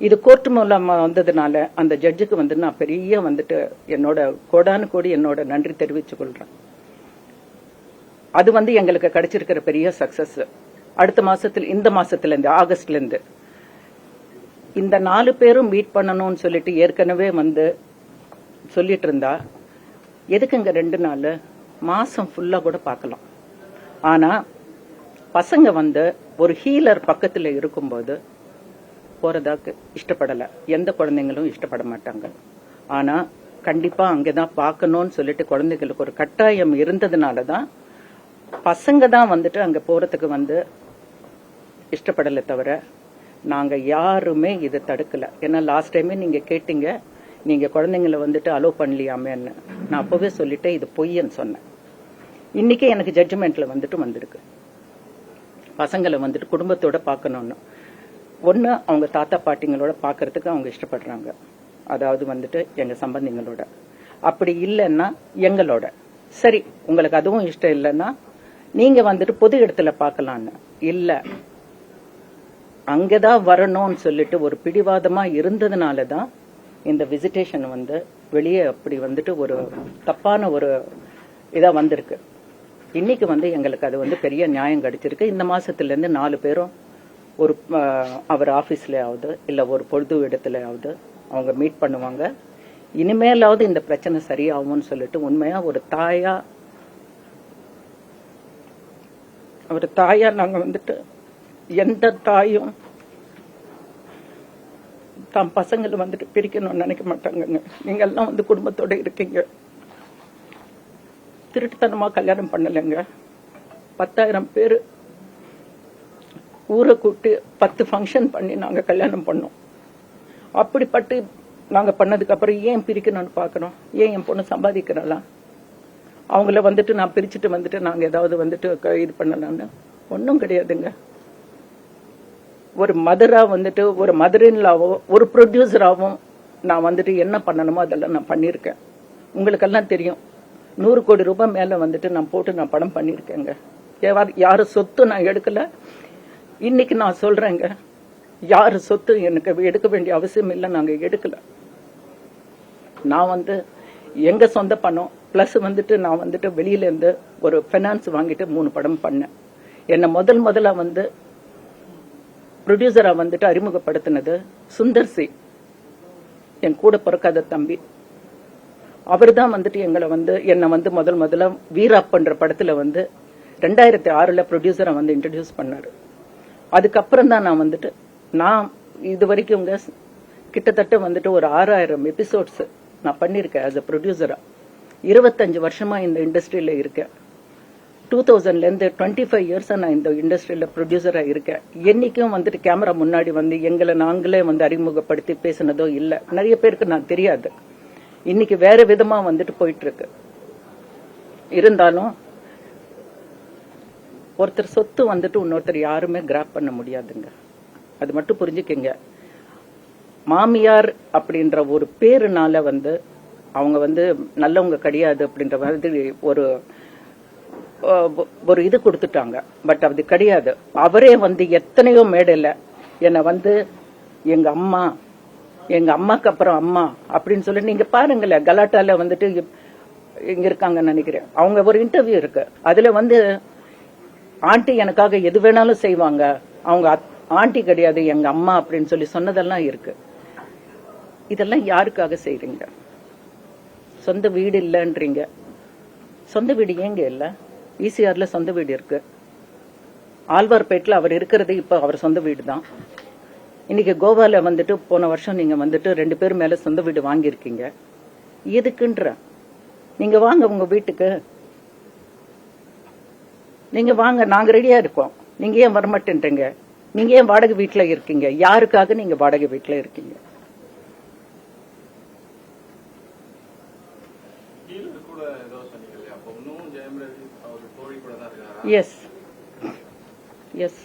இது கோர்ட் மூலமா வந்ததுனால அந்த ஜட்ஜுக்கு வந்து நான் பெரிய வந்துட்டு என்னோட கோடானு கோடி என்னோட நன்றி தெரிவித்துக் கொள்றேன். அது வந்து எங்களுக்கு கிடைச்சிருக்கிற பெரிய சக்சஸ். அடுத்த மாசத்துல, இந்த மாசத்துல இருந்து, ஆகஸ்ட்ல இருந்து இந்த 4 பேரும் மீட் பண்ணணும்னு சொல்லிட்டு ஏற்கனவே வந்து சொல்லிட்டு இருந்தா, எதுக்குங்க 2 நாள், மாசம் ஃபுல்லா கூட பார்க்கலாம். ஆனா பசங்க வந்து ஒரு ஹீலர் பக்கத்துல இருக்கும்போது போறதாக்கு இஷ்டப்படல. எந்த குழந்தைங்களும் இஷ்டப்பட மாட்டாங்க. ஆனா கண்டிப்பா அங்கதான் பார்க்கணும்னு சொல்லிட்டு குழந்தைகளுக்கு ஒரு கட்டாயம் இருந்ததுனாலதான் பசங்க தான் வந்துட்டு அங்க போறதுக்கு வந்து இஷ்டப்படல தவிர நாங்க யாருமே இதை தடுக்கல. ஏன்னா லாஸ்ட் டைமே நீங்க கேட்டீங்க, நீங்க குழந்தைங்களை வந்துட்டு அலோ பண்ணலையாமேன்னு. நான் அப்பவே சொல்லிட்டேன் இது பொய்ன்னு சொன்னேன். இன்னைக்கு எனக்கு ஜட்ஜ்மெண்ட்ல வந்துட்டு வந்திருக்கு, பசங்களை வந்துட்டு குடும்பத்தோட பார்க்கணும்னு. ஒன்னு அவங்க தாத்தா பாட்டிங்களோட பாக்குறதுக்கு அவங்க இஷ்டப்படுறாங்க, அதாவது வந்துட்டு எங்க சம்பந்திங்களோட. அப்படி இல்லைன்னா எங்களோட. சரி, உங்களுக்கு அதுவும் இஷ்டம் இல்லைன்னா நீங்க வந்துட்டு பொது இடத்துல பார்க்கலான்னு. இல்ல, அங்கதான் வரணும்னு சொல்லிட்டு ஒரு பிடிவாதமா இருந்ததுனாலதான் இந்த விசிட்டேஷன் வந்து வெளியே அப்படி வந்துட்டு ஒரு தப்பான ஒரு இதா வந்திருக்கு. இன்னைக்கு வந்து எங்களுக்கு அது வந்து பெரிய நியாயம் கிடைச்சிருக்கு. இந்த மாசத்துல இருந்து 4 பேரும் ஒரு அவர் ஆபீஸ்லயாவது இல்ல ஒரு பொது இடத்துலயாவது அவங்க மீட் பண்ணுவாங்க. இனிமேலாவது இந்த பிரச்சனை சரியாகும்னு சொல்லிட்டு உண்மையா ஒரு தாயா நாங்க வந்துட்டு எந்த தாயும் தம் பசங்களை வந்துட்டு பிரிக்கணும்னு நினைக்க மாட்டாங்க. நீங்க எல்லாம் வந்து குடும்பத்தோட இருக்கீங்க. திருட்டுத்தனமா கல்யாணம் பண்ணலைங்க. 10,000 பேரு ஊரை கூட்டு 10 ஃபங்க்ஷன் பண்ணி நாங்க கல்யாணம் பண்ணோம். அப்படிப்பட்டு நாங்க பண்ணதுக்கு அப்புறம் ஏன் பிரிக்கணும்னு பாக்கணும்? ஏன் என் பொண்ணு சம்பாதிக்கிறலாம், அவங்கள வந்துட்டு நான் பிரிச்சுட்டு வந்துட்டு நாங்க ஏதாவது வந்துட்டு இது பண்ணலாம்னு ஒன்னும் கிடையாதுங்க. ஒரு மதரா வந்துட்டு, ஒரு மதரின்லாவோ ஒரு ப்ரொடியூசராகவும் நான் வந்துட்டு என்ன பண்ணணுமோ அதெல்லாம் நான் பண்ணிருக்கேன். உங்களுக்கெல்லாம் தெரியும், 100 கோடி ரூபாய் மேல வந்துட்டு நான் போட்டு நான் படம் பண்ணிருக்கேங்க. யாரு சொத்து நான் எடுக்கல. இன்னைக்கு நான் சொல்றேங்க, யாரு சொத்து எனக்கு எடுக்க வேண்டிய அவசியம் இல்லை, நாங்க எடுக்கல. நான் வந்து எங்க சொந்த பணம் பிளஸ் வந்துட்டு நான் வந்துட்டு வெளியில இருந்து ஒரு பைனான்ஸ் வாங்கிட்டு 3 படம் பண்ணேன். என்ன முதல்ல வந்து ப்ரொடியூசரா வந்துட்டு அறிமுகப்படுத்தினது சுந்தர் சி, என் கூட பிறக்காத தம்பி. அவர் தான் வந்துட்டு எங்களை வந்து என்ன வந்து முதல்ல வீராப்பன்ற படத்துல வந்து 2006 ப்ரொடியூசரா வந்து இன்ட்ரடியூஸ் பண்ணாரு. அதுக்கப்புறம் தான் நான் வந்துட்டு, நான் இது வரைக்கும் கிட்டத்தட்ட வந்துட்டு ஒரு 6000 எபிசோட்ஸ் நான் பண்ணிருக்கேன் ஆஸ் அ ப்ரொடியூசரா. 25 வருஷமா இந்த இண்டஸ்ட்ரியில இருக்கேன். 2000ல இருந்து 25 இயர்ஸா நான் இந்த இண்டஸ்ட்ரியில ப்ரொடியூசரா இருக்கேன். என்னைக்கும் வந்துட்டு கேமரா முன்னாடி வந்து எங்களை நாங்களே வந்து அறிமுகப்படுத்தி பேசினதோ இல்ல. நிறைய பேருக்கு நான் தெரியாது. இன்னைக்கு வேற விதமா வந்துட்டு போயிட்டு இருக்கு. இருந்தாலும் ஒருத்தர் சொத்து வந்துட்டு இன்னொருத்தர் யாருமே கிராப் பண்ண முடியாதுங்க. அது மட்டும் புரிஞ்சுக்கங்க. மாமியார் அப்படின்ற ஒரு பேருனால வந்து அவங்க வந்து நல்லவங்க கிடையாது அப்படின்ற மாதிரி ஒரு இது கொடுத்துட்டாங்க. பட் அது கிடையாது. அவரே வந்து எத்தனையோ மேடையில என்னை வந்து எங்க அம்மாக்கு அப்புறம் அம்மா அப்படின்னு சொல்லி, நீங்க பாருங்களேன், கலாட்டால வந்துட்டு இங்க இருக்காங்கன்னு நினைக்கிறேன். அவங்க ஒரு இன்டர்வியூ இருக்கு, அதுல வந்து ஆண்டி எனக்காக எது வேணாலும் செய்வாங்க, அவங்க ஆண்டி கிடையாது எங்க அம்மா அப்படின்னு சொல்லி சொன்னதெல்லாம் இருக்கு. இதெல்லாம் யாருக்காக செய்றீங்க? சொந்த வீடு இல்லன்றீங்க. சொந்த வீடு ஏங்க இல்ல? ஈசிஆர்ல சொந்த வீடு இருக்கு. ஆழ்வார்பேட்டில் அவர் இருக்கிறது இப்ப அவர் சொந்த வீடு தான். இன்னைக்கு கோவால வந்துட்டு போன வருஷம் நீங்க வந்துட்டு 2 பேர் மேல சொந்த வீடு வாங்கியிருக்கீங்க. எதுக்குன்ற? நீங்க வாங்க உங்க வீட்டுக்கு, நீங்க வாங்க, நாங்க ரெடியா இருக்கோம். நீங்க ஏன் வரமாட்டேன்றீங்க? நீங்க ஏன் வாடகை வீட்டுல இருக்கீங்க? யாருக்காக நீங்க வாடகை வீட்டுல இருக்கீங்க? Yes yes.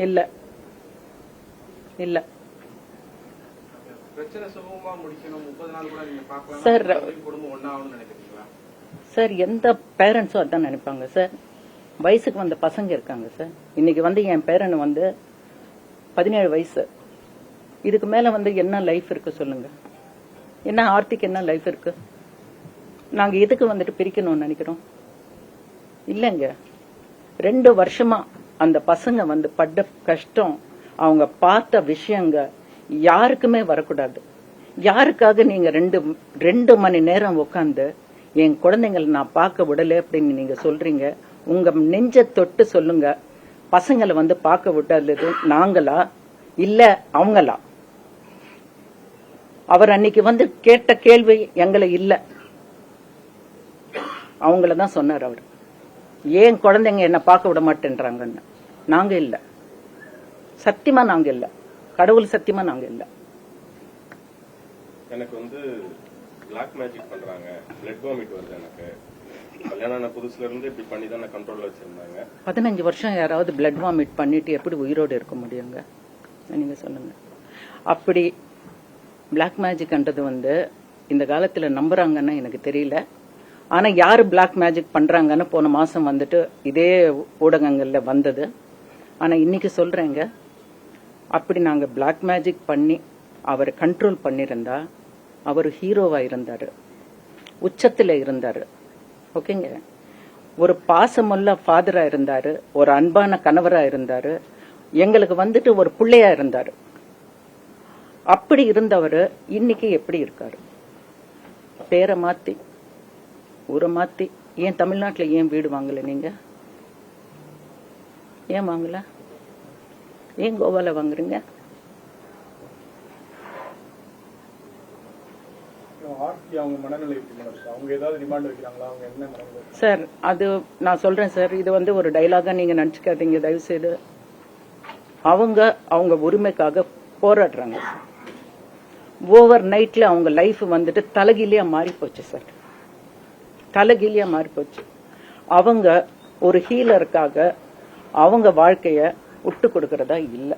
இல்ல இல்ல சார். சார் எந்த பேரண்ட்ஸும் அதான் நினைப்பாங்க சார். வயசுக்கு வந்த பசங்க இருக்காங்க சார். இன்னைக்கு வந்து என் பேரன் வந்து 17 வயசு. இதுக்கு மேல வந்து என்ன லைஃப் இருக்கு சொல்லுங்க? என்ன ஆர்த்திக்கு என்ன லைஃப் இருக்கு? நாங்க எதுக்கு வந்துட்டு பிரிக்கணும்னு நினைக்கிறோம்? இல்லங்க, 2 வருஷமா அந்த பசங்க வந்து பட்ட கஷ்டம், அவங்க பார்த்த விஷயங்க யாருக்குமே வரக்கூடாது. யாருக்காக நீங்க 2 மணி நேரம் உட்காந்து என் குழந்தைங்களை நான் பார்க்க விடல அப்படின்னு நீங்க சொல்றீங்க? உங்க நெஞ்ச தொட்டு சொல்லுங்க, பசங்களை வந்து பார்க்க விட்டது நாங்களா இல்ல அவங்களா? அவர் அன்னைக்கு வந்து கேட்ட கேள்வி எங்களை இல்ல, அவங்களதான் சொன்னார். அவர் ஏன் குழந்தைங்க என்ன பார்க்க விட மாட்டேன்றாங்கன்னு. நாங்க இல்ல, சத்தியமா நாங்க இல்ல, கடவுள் சத்தியமா நாங்க இல்ல. எனக்கு வந்து பிளாக் மேஜிக் பண்றாங்க, பிளட் வாமிட் வருது. எனக்கு கல்யாணம் புதுசுல இருந்து இப்படி பண்ணி தான் கண்ட்ரோல்ல வச்சிருந்தாங்க. 15 வருஷம் யாராவது பிளட் வாமிட் பண்ணிட்டு எப்படி உயிரோடு இருக்க முடியுங்க? நீங்க சொல்லுங்க. அப்படி பிளாக் மேஜிக்ன்றது வந்து இந்த காலத்துல நம்புறாங்கன்னு எனக்கு தெரியல. ஆனா யாரு பிளாக் மேஜிக் பண்றாங்கன்னு போன மாசம் வந்துட்டு இதே ஊடகங்கள்ல வந்தது. ஆனா இன்னைக்கு சொல்றேங்க, அப்படி நாங்க பிளாக் மேஜிக் பண்ணி அவர் கண்ட்ரோல் பண்ணிருந்தா அவர் ஹீரோவா இருந்தாரு, உச்சத்துல இருந்தாரு. ஓகேங்க, ஒரு பாசமுள்ள ஃபாதரா இருந்தாரு, ஒரு அன்பான கணவரா இருந்தாரு, எங்களுக்கு வந்துட்டு ஒரு பிள்ளையா இருந்தாரு. அப்படி இருந்தவர் இன்னைக்கு எப்படி இருக்காரு? பேரை மாத்தி, ஊரை மாத்தி. ஏன் தமிழ்நாட்டுல ஏன் வீடு வாங்கல? நீங்க ஏன் வாங்கல? ஏன் கோவால வாங்குறீங்க? சார் அது நான் சொல்றேன் சார், இது வந்து ஒரு டைலாகா நீங்க நினைச்சுக்காதீங்க தயவு செய்து. அவங்க உரிமைக்காக போராடுறாங்க. ஓவர் நைட்ல அவங்க லைஃப் வந்துட்டு தலைகீழியா மாறி போச்சு சார், தலைகீழியா மாறி போச்சு. அவங்க ஒரு ஹீலருக்காக அவங்க வாழ்க்கைய விட்டு கொடுக்கறதா இல்ல.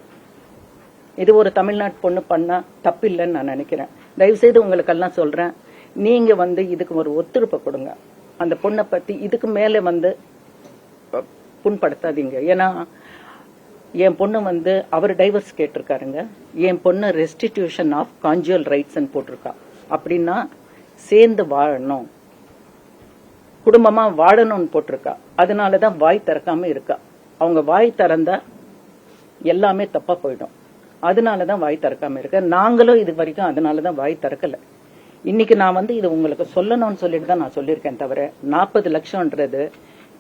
இது ஒரு தமிழ்நாட்டு பொண்ணு பண்ணா தப்பு இல்லைன்னு நான் நினைக்கிறேன். தயவு செய்து உங்களுக்கெல்லாம் சொல்றேன், நீங்க வந்து இதுக்கு ஒரு ஒத்துழைப்பு கொடுங்க. அந்த பொண்ணை பத்தி இதுக்கு மேல வந்து புண்படுத்தாதீங்க. ஏன்னா என் பொண்ணு வந்து அவர் டைவர்ஸ் கேட்டிருக்காருங்க, என் பொண்ணு ரெஸ்டிடியூஷன் ஆஃப் கான்ஜுவல் ரைட்ஸ் போட்டிருக்கா. அப்படின்னா சேர்ந்து வாழணும், குடும்பமா வாழணும்னு போட்டிருக்கா. அதனாலதான் வாய் திறக்காம இருக்கா. அவங்க வாய் திறந்தா எல்லாமே தப்பா போயிடும். அதனாலதான் வாய் திறக்காம இருக்க. நாங்களும் இது வரைக்கும் அதனாலதான் வாய் திறக்கல. இன்னைக்கு நான் வந்து இது உங்களுக்கு சொல்லணும்னு சொல்லிட்டு தான் நான் சொல்லியிருக்கேன். தவிர 40 லட்சம்ன்றது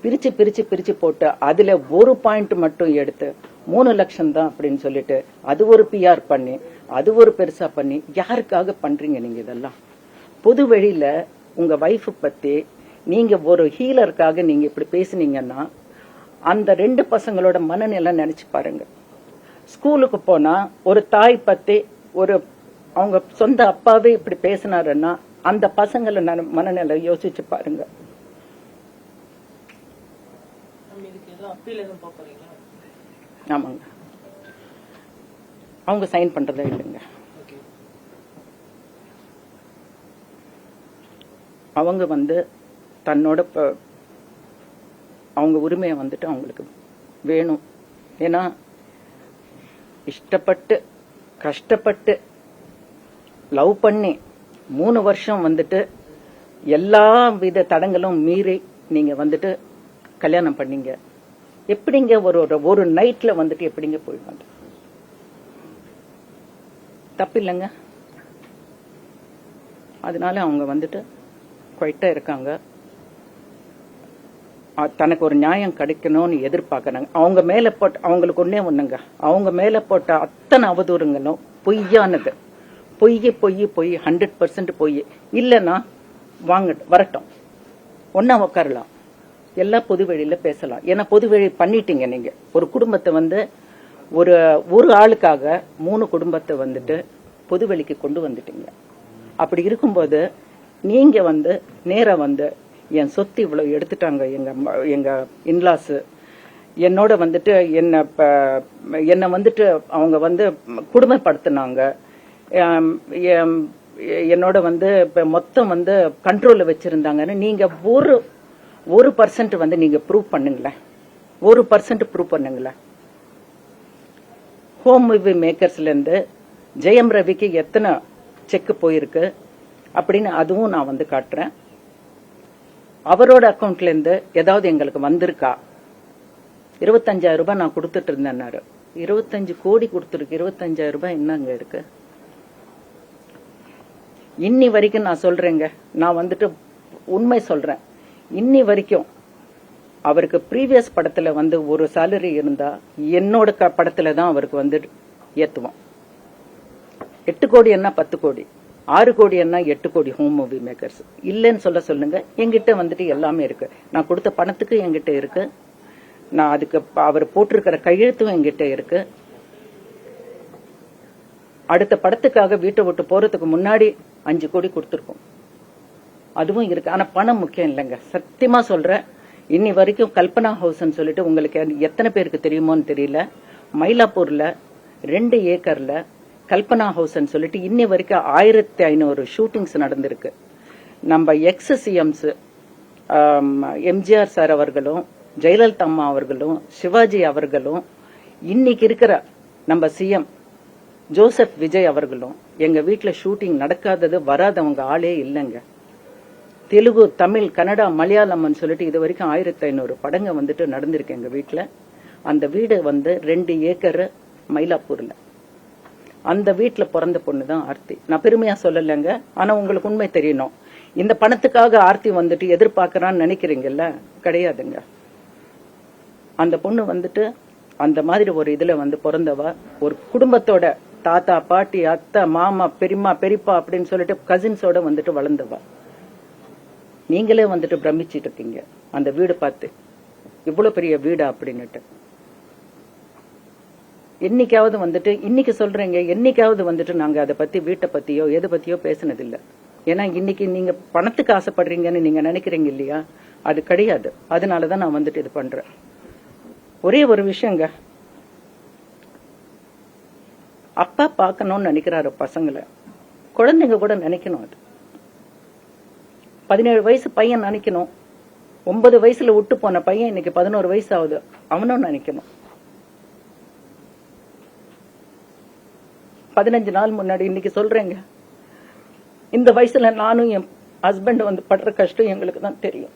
பிரிச்சு பிரிச்சு பிரிச்சு போட்டு அதுல ஒரு பாயிண்ட் மட்டும் எடுத்து 3 லட்சம் தான் அப்படின்னு சொல்லிட்டு அது ஒரு PR பண்ணி அது ஒரு பெருசா பண்ணி யாருக்காக பண்றீங்க நீங்க இதெல்லாம்? பொது வெளியில உங்க வைஃப் பத்தி நீங்க ஒரு ஹீலருக்காக நீங்க இப்படி பேசுனீங்கன்னா அந்த 2 பசங்களோட மனநிலை நினைச்சு பாருங்க. ஸ்கூலுக்கு போனா ஒரு தாய் பத்தி ஒரு அவங்க சொந்த அப்பாவே இப்படி பேசினாருன்னா அந்த பசங்களை மனநிலை யோசிச்சு பாருங்க. ஆமாங்க, அவங்க சைன் பண்றதா இல்லைங்க. அவங்க வந்து தன்னோட அவங்க உரிமையை வந்துட்டு அவங்களுக்கு வேணும். ஏன்னா இஷ்டப்பட்டு கஷ்டப்பட்டு லவ் பண்ணி 3 வருஷம் வந்துட்டு எல்லா வித தடங்களும் மீறி நீங்க வந்துட்டு கல்யாணம் பண்ணீங்க. எப்படிங்க ஒரு நைட்ல வந்துட்டு எப்படிங்க போயிடுவாங்க? தப்பு இல்லைங்க. அதனால அவங்க வந்துட்டு குவைட்டா இருக்காங்க. தனக்கு ஒரு நியாயம் கிடைக்கணும்னு எதிர்பார்க்கறாங்க. அவங்க மேல போட்ட அவங்களுக்கு ஒன்னே ஒண்ணுங்க, அவங்க மேல போட்ட அத்தனை அவதூறுங்களும் பொய்யானது. பொய் 100% பொய். இல்லைன்னா வாங்க வரட்டும், ஒன்னா உட்காரலாம், எல்லா பொது வழியில பேசலாம். ஏன்னா பொது வழி பண்ணிட்டீங்க நீங்க. ஒரு குடும்பத்தை வந்து ஒரு ஆளுக்காக 3 குடும்பத்தை வந்துட்டு பொது வழிக்கு கொண்டு வந்துட்டீங்க. அப்படி இருக்கும்போது நீங்க வந்து நேரா வந்து என் சொத்து இவ்வளவு எடுத்துட்டாங்க எங்க இன்லாஸ், என்னோட வந்துட்டு என்ன வந்துட்டு அவங்க வந்து குடும்பப்படுத்தினாங்க, என்னோட வந்து மொத்தம் வந்து கண்ட்ரோல்ல வச்சிருந்தாங்கன்னு நீங்க ஒரு பர்சன்ட் வந்து நீங்க ப்ரூவ் பண்ணுங்களேன். 1% ப்ரூவ் பண்ணுங்களேன். ஹோம் மூவி மேக்கர்ஸ்ல இருந்து ஜெயம் ரவிக்கு எத்தனை செக் போயிருக்கு அப்படின்னு அதுவும் நான் வந்து காட்டுறேன். அவரோட அக்கௌண்ட்ல இருந்து ஏதாவது எங்களுக்கு வந்திருக்கா? 25,000 ரூபாய் நான் கொடுத்துட்டு இருந்தேன்னாரு. 25 கோடி கொடுத்துருக்கு, 25,000 ரூபாய் என்னங்க இருக்கு? இன்னி வரைக்கும் நான் சொல்றேங்க, நான் வந்துட்டு உண்மை சொல்றேன். இன்னி வரைக்கும் அவருக்கு ப்ரீவியஸ் படத்துல வந்து ஒரு சேலரி இருந்தா என்னோட படத்துல தான் அவருக்கு வந்து ஏத்துவோம். 8 கோடி என்ன 10 கோடி, 6 கோடி என்ன 8 கோடி ஹோம் மூவி மேக்கர்ஸ் இல்லைன்னு சொல்லுங்க. என்கிட்ட வந்துட்டு எல்லாமே இருக்கு. நான் கொடுத்த பணத்துக்கு என்கிட்ட இருக்கு. நான் அதுக்கு அவர் போட்டிருக்கிற கையெழுத்தும் என்கிட்ட இருக்கு. அடுத்த படத்துக்காக வீட்டை விட்டு போறதுக்கு முன்னாடி 5 கோடி கொடுத்துருக்கோம். அதுவும் இருக்கு. ஆனா பணம் முக்கியம் இல்லைங்க, சத்தியமா சொல்றேன். இன்னி வரைக்கும் கல்பனா ஹவுஸ்ன்னு சொல்லிட்டு உங்களுக்கு எத்தனை பேருக்கு தெரியுமோன்னு தெரியல, மயிலாப்பூர்ல 2 ஏக்கர்ல கல்பனா ஹவுஸ்ன்னு சொல்லிட்டு இன்னி வரைக்கும் 1500 ஷூட்டிங்ஸ் நடந்திருக்கு. நம்ம எக்ஸ் சிஎம்ஸ் எம்ஜிஆர் சார் அவர்களும், ஜெயலலிதா அம்மா அவர்களும், சிவாஜி அவர்களும், இன்னைக்கு இருக்கிற நம்ம சிஎம் ஜோசப் விஜய் அவர்களும் எங்க வீட்டுல ஷூட்டிங் நடக்காதது வராதவங்க ஆளே இல்லைங்க. தெலுங்கு, தமிழ், கன்னடா, மலையாளம்னு சொல்லிட்டு இது வரைக்கும் 1500 படங்க வந்துட்டு நடந்திருக்கு எங்க வீட்டுல. அந்த வீடு வந்து 2 ஏக்கர் மயிலாப்பூர்ல. அந்த வீட்டுல பிறந்த பொண்ணுதான் ஆர்த்தி. நான் பெருமையா சொல்லலைங்க, ஆனா உங்களுக்கு உண்மை தெரியணும். இந்த பணத்துக்காக ஆர்த்தி வந்துட்டு எதிர்பார்க்கறான்னு நினைக்கிறீங்கல்ல, கிடையாதுங்க. அந்த பொண்ணு வந்துட்டு அந்த மாதிரி ஒரு இதுல வந்து பிறந்தவ, ஒரு குடும்பத்தோட தாத்தா, பாட்டி, அத்தை, மாமா, பெரியம்மா, பெரியப்பா அப்படின்னு சொல்லிட்டு கசின்ஸோட வந்துட்டு வளர்ந்தவ. நீங்களே வந்துட்டு பிரமிச்சிட்டு இருக்கீங்க அந்த வீடு பார்த்து, இவ்வளவு பெரிய வீடா அப்படின்னுட்டு. என்னைக்காவது வந்துட்டு, இன்னைக்கு சொல்றேங்க, என்னைக்காவது வந்துட்டு நாங்க அதை பத்தி, வீட்டை பத்தியோ எதை பத்தியோ பேசினது இல்ல. ஏன்னா இன்னைக்கு நீங்க பணத்துக்கு ஆசைப்படுறீங்கன்னு நீங்க நினைக்கிறீங்க இல்லையா, அது கிடையாது. அதனாலதான் நான் வந்துட்டு இது பண்றேன். ஒரே ஒரு விஷயங்க, அப்பா பார்க்கணும்னு நினைக்கிறாரு பசங்களை, குழந்தைங்க கூட நினைக்கணும். அது 17 வயசு பையன் நினைக்கணும். 9 வயசுல விட்டு போன பையன் இன்னைக்கு 11 வயசு ஆகுது, அவனும் நினைக்கணும். 15 நாள் முன்னாடி, இன்னைக்கு சொல்றேங்க, இந்த வயசுல நானும் என் ஹஸ்பண்ட் வந்து படுற கஷ்டம் எங்களுக்கு தான் தெரியும்.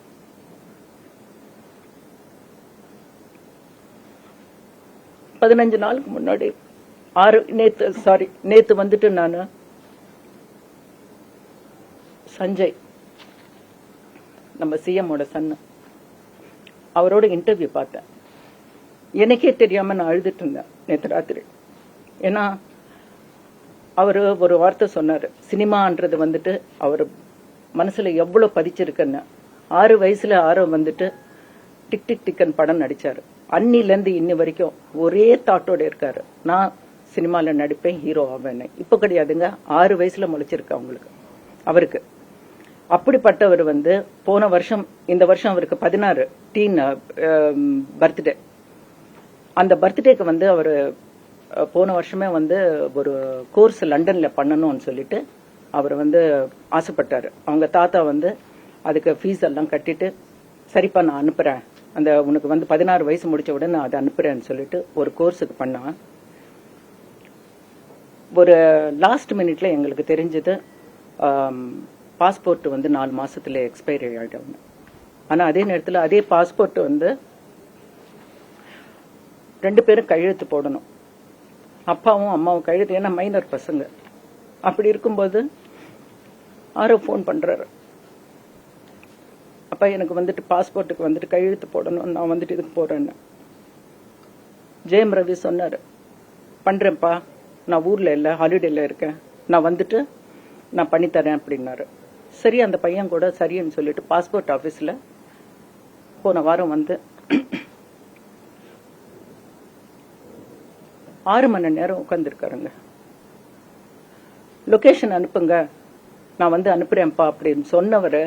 பதினஞ்சு நாளுக்கு முன்னாடி நேத்து வந்துட்டு நான் சஞ்சய், நம்ம சிஎம்மோட சன்னு, அவரோட இன்டர்வியூ பார்த்தேன். எனக்கே தெரியாம நான் அழுதுட்டு இருந்தேன் நேற்று ராத்திரி. ஏன்னா அவரு ஒரு வார்த்தை சொன்னாரு, சினிமான்றது வந்துட்டு அவர் மனசுல எவ்வளவு பதிச்சிருக்குன்னு. 6 வயசுல வந்துட்டு டிக் டிக் டிக்கன் படம் நடிச்சாரு. அன்னில இருந்து இன்னி வரைக்கும் ஒரே தாட்டோட இருக்காரு, நான் சினிமால நடிப்பேன், ஹீரோ ஆவேன். இப்ப கிடையாதுங்க, 6 வயசுல முளைச்சிருக்கு அவங்களுக்கு, அவருக்கு. அப்படிப்பட்டவர் வந்து போன வருஷம், இந்த வருஷம் அவருக்கு 16 டீன் பர்த்டே. அந்த பர்த்டேக்கு வந்து அவரு போன வருஷமே வந்து ஒரு கோர்ஸ் லண்டன்ல பண்ணணும்னு சொல்லிட்டு அவர் வந்து ஆசைப்பட்டாரு. அவங்க தாத்தா வந்து அதுக்கு ஃபீஸ் எல்லாம் கட்டிட்டு, சரிப்பா நான் அனுப்புறேன், அந்த உனக்கு வந்து 16 வயசு முடிச்ச உடனே நான் அதை அனுப்புறேன்னு சொல்லிட்டு ஒரு கோர்ஸுக்கு பண்ணா. ஒரு லாஸ்ட் மினிட்ல எங்களுக்கு தெரிஞ்சது பாஸ்போர்ட் வந்து 4 மாசத்துல எக்ஸ்பைரி ஆயிடும். ஆனா அதே நேரத்தில் அதே பாஸ்போர்ட் வந்து 2 பேரும் கையெழுத்து போடணும், அப்பாவும் அம்மாவும் கையெழுத்து. ஏன்னா மைனர் பசங்க. அப்படி இருக்கும்போது யாரோ போன் பண்றாரு, அப்பா எனக்கு வந்துட்டு பாஸ்போர்ட்டுக்கு வந்துட்டு கையெழுத்து போடணும், நான் வந்துட்டு இதுக்கு போறேன்னு. ஜெயம் ரவி சொன்னாரு, பண்றேன்ப்பா, நான் ஊர்ல இல்ல, ஹாலிடேல இருக்கேன், நான் வந்துட்டு நான் பண்ணித்தரேன் அப்படின்னாரு. சரி, அந்த பையன் கூட சரின்னு சொல்லிட்டு பாஸ்போர்ட் ஆபீஸ்ல போன வாரம் வந்து 6 மணி நேரம் உட்கார்ந்துருக்காருங்க. லொகேஷன் அனுப்புங்க, நான் வந்து அனுப்புறேன்ப்பா அப்படின்னு சொன்னவர்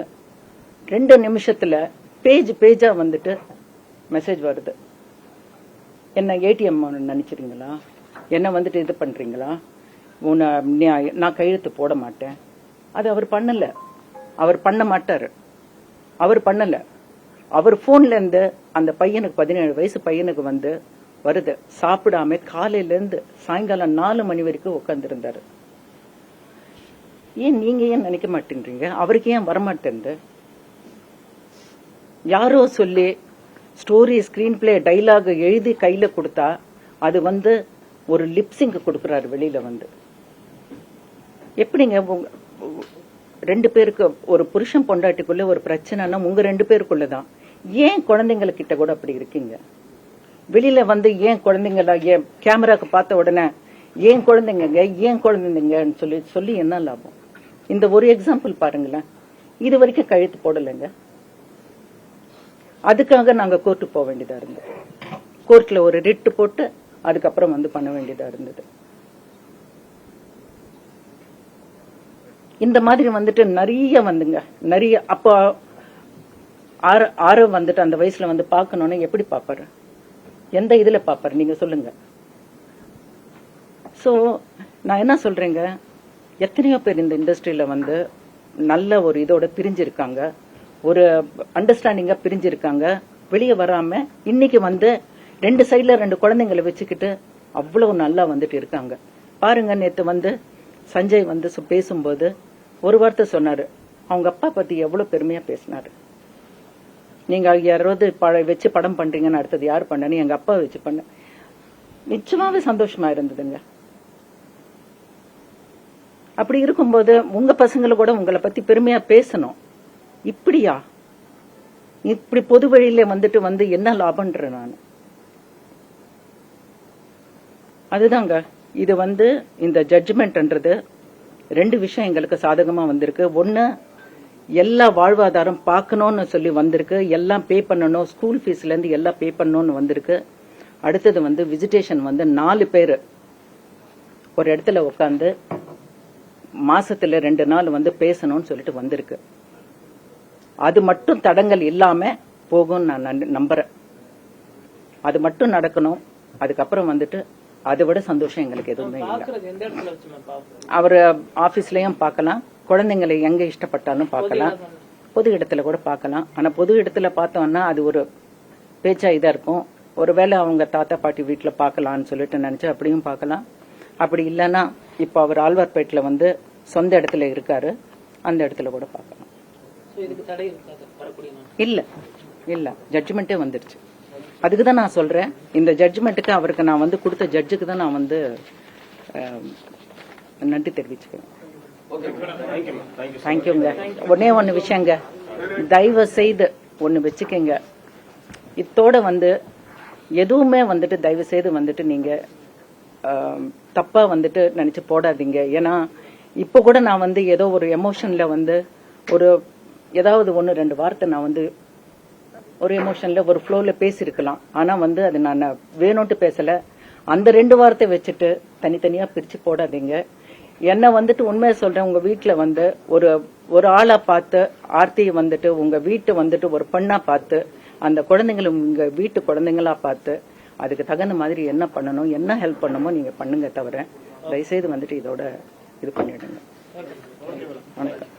2 நிமிஷத்துல பேஜா வந்துட்டு மெசேஜ் வருது. என்ன ஏடிஎம் நினைச்சிருங்களா, என்ன வந்துட்டு இது பண்றீங்களா, நான் கையெழுத்து போட மாட்டேன். அது அவர் பண்ணல, அவர் பண்ண மாட்டாரு, அவர் பண்ணல. அவர் போன்ல இருந்து அந்த பையனுக்கு 17 வயசு பையனுக்கு வந்து வருது. சாப்பிடாம காலையில இருந்து சாயங்காலம் 4 மணி வரைக்கும் உட்கார்ந்து இருந்தாரு. ஏன் நீங்க ஏன் நினைக்க மாட்டேன்றீங்க? அவருக்கு ஏன் வரமாட்டேங்குது? யாரோ சொல்லி ஸ்டோரி, ஸ்கிரீன் பிளே, டைலாக் எழுதி கையில கொடுத்தா அது ஒரு லிப்சிங் கொடுக்கறாரு வெளியில எப்படிங்க? 2 பேருக்கு, ஒரு புருஷன் பொண்டாட்டிக்குள்ள ஒரு பிரச்சனைனா உங்க 2 பேருக்குள்ளதான். ஏன் குழந்தைங்களுக்கிட்ட கூட அப்படி இருக்கீங்க? வெளியில ஏன் குழந்தைங்கள ஏன் கேமராக்கு பார்த்த உடனே ஏன் குழந்தைங்கன்னு சொல்லி என்ன லாபம்? இந்த ஒரு எக்ஸாம்பிள் பாருங்களேன். இது வரைக்கும் கழுத்து போடலைங்க. அதுக்காக நாங்க கோர்ட்டுக்கு போக வேண்டியதா இருந்தது. கோர்ட்ல ஒரு ரிட் போட்டு அதுக்கப்புறம் பண்ண வேண்டியதா இருந்தது. இந்த மாதிரி நிறைய அப்போ ஆரோ அந்த வயசுல பாக்கணும்னு எப்படி பாப்பாரு? எந்த இதுல பாப்பாரு நீங்க சொல்லுங்க. சோ நான் என்ன சொல்றேங்க, எத்தனையோ பேர் இந்த இண்டஸ்ட்ரியில நல்ல ஒரு இதோட பிரிஞ்சிருக்காங்க, ஒரு அண்டர்ஸ்டாண்டிங்கா பிரிஞ்சிருக்காங்க. வெளியே வராம இன்னைக்கு 2 சைடுல 2 குழந்தைங்களை வச்சுக்கிட்டு அவ்வளவு நல்லா இருக்காங்க. பாருங்க, நேத்து சஞ்சய் பேசும்போது ஒரு வார்த்தை சொன்னாரு. அவங்க அப்பா பத்தி எவ்வளவு பெருமையா பேசினாரு. நீங்க யாராவது வச்சு படம் பண்றீங்கன்னு அடுத்தது யார் பண்ணு? எங்க அப்பா வச்சு பண்ண. நிச்சயமாவே சந்தோஷமா இருந்ததுங்க. அப்படி இருக்கும்போது உங்க பசங்களை கூட உங்களை பத்தி பெருமையா பேசணும். இப்படியா? இப்படி பொது வழியில என்ன லாபம்ன்ற நான் அதுதாங்க. இது இந்த ஜட்ஜ்மெண்ட்ன்றது 2 விஷயம் எங்களுக்கு சாதகமா வந்திருக்கு. ஒன்னு, எல்லா வாழ்வாதாரம் பார்க்கணும்னு சொல்லி வந்திருக்கு. எல்லாம் பே பண்ணணும், ஸ்கூல் ஃபீஸ்ல இருந்து எல்லாம் பே பண்ணணும்னு வந்திருக்கு. அடுத்தது விசிட்டேஷன் 4 பேர் ஒரு இடத்துல உட்காந்து மாசத்துல 2 நாள் பேசணும்னு சொல்லிட்டு வந்திருக்கு. அது மட்டும் தடங்கள் இல்லாம போகும் நான் நம்புறேன். அது மட்டும் நடக்கணும். அதுக்கப்புறம் அதை விட சந்தோஷம் எங்களுக்கு எதுவுமே இல்லை. அவர் ஆபீஸ்லயும் பார்க்கலாம், குழந்தைங்களை எங்க இஷ்டப்பட்டாலும் பார்க்கலாம், பொது இடத்துல கூட பார்க்கலாம். ஆனா பொது இடத்துல பார்த்தோம்னா அது ஒரு பேச்சா இதா இருக்கும். ஒருவேளை அவங்க தாத்தா பாட்டி வீட்டுல பார்க்கலாம்னு சொல்லிட்டு நினைச்சு அப்படியும் பார்க்கலாம். அப்படி இல்லைன்னா இப்ப அவர் ஆழ்வார்பேட்டில் சொந்த இடத்துல இருக்காரு, அந்த இடத்துல கூட பார்க்கலாம். இல்ல இல்ல, ஜட்ஜ்மெண்டே வந்துருச்சு. அதுக்குதான் நான் சொல்றேன், இந்த ஜட்ஜ்மெண்ட்டுக்கு அவருக்கு நான் கொடுத்த ஜட்ஜுக்கு தான் நான் நன்றி தெரிவிச்சுக்கிறேன். தேங்க்யூங்க. ஒன்னு விஷயங்க, தயவு செய்து ஒன்னு வச்சுக்கங்க. இத்தோட எதுவுமே தயவு செய்து நீங்க தப்பா நினைச்சு போடாதீங்க. ஏன்னா இப்ப கூட நான் ஏதோ ஒரு எமோஷன்ல ஒரு ஏதாவது 1-2 வார்த்தை நான் ஒரு எமோஷன்ல ஒரு ஃப்ளோல பேசிருக்கலாம். ஆனா அது நான் வேணும்ட்டு பேசல. அந்த 2 வார்த்தை வச்சுட்டு தனித்தனியா பிரிச்சு போடாதீங்க. என்ன உண்மையை சொல்றேன், உங்க வீட்டுல ஒரு ஆளா பார்த்து ஆர்த்தியை உங்க வீட்டு ஒரு பெண்ணா பார்த்து, அந்த குழந்தைங்களை உங்க வீட்டு குழந்தைங்களா பார்த்து அதுக்கு தகுந்த மாதிரி என்ன பண்ணணும், என்ன ஹெல்ப் பண்ணணுமோ நீங்க பண்ணுங்க. தவிர தயவுசெய்து இதோட இது பண்ணிடுங்க. வணக்கம்.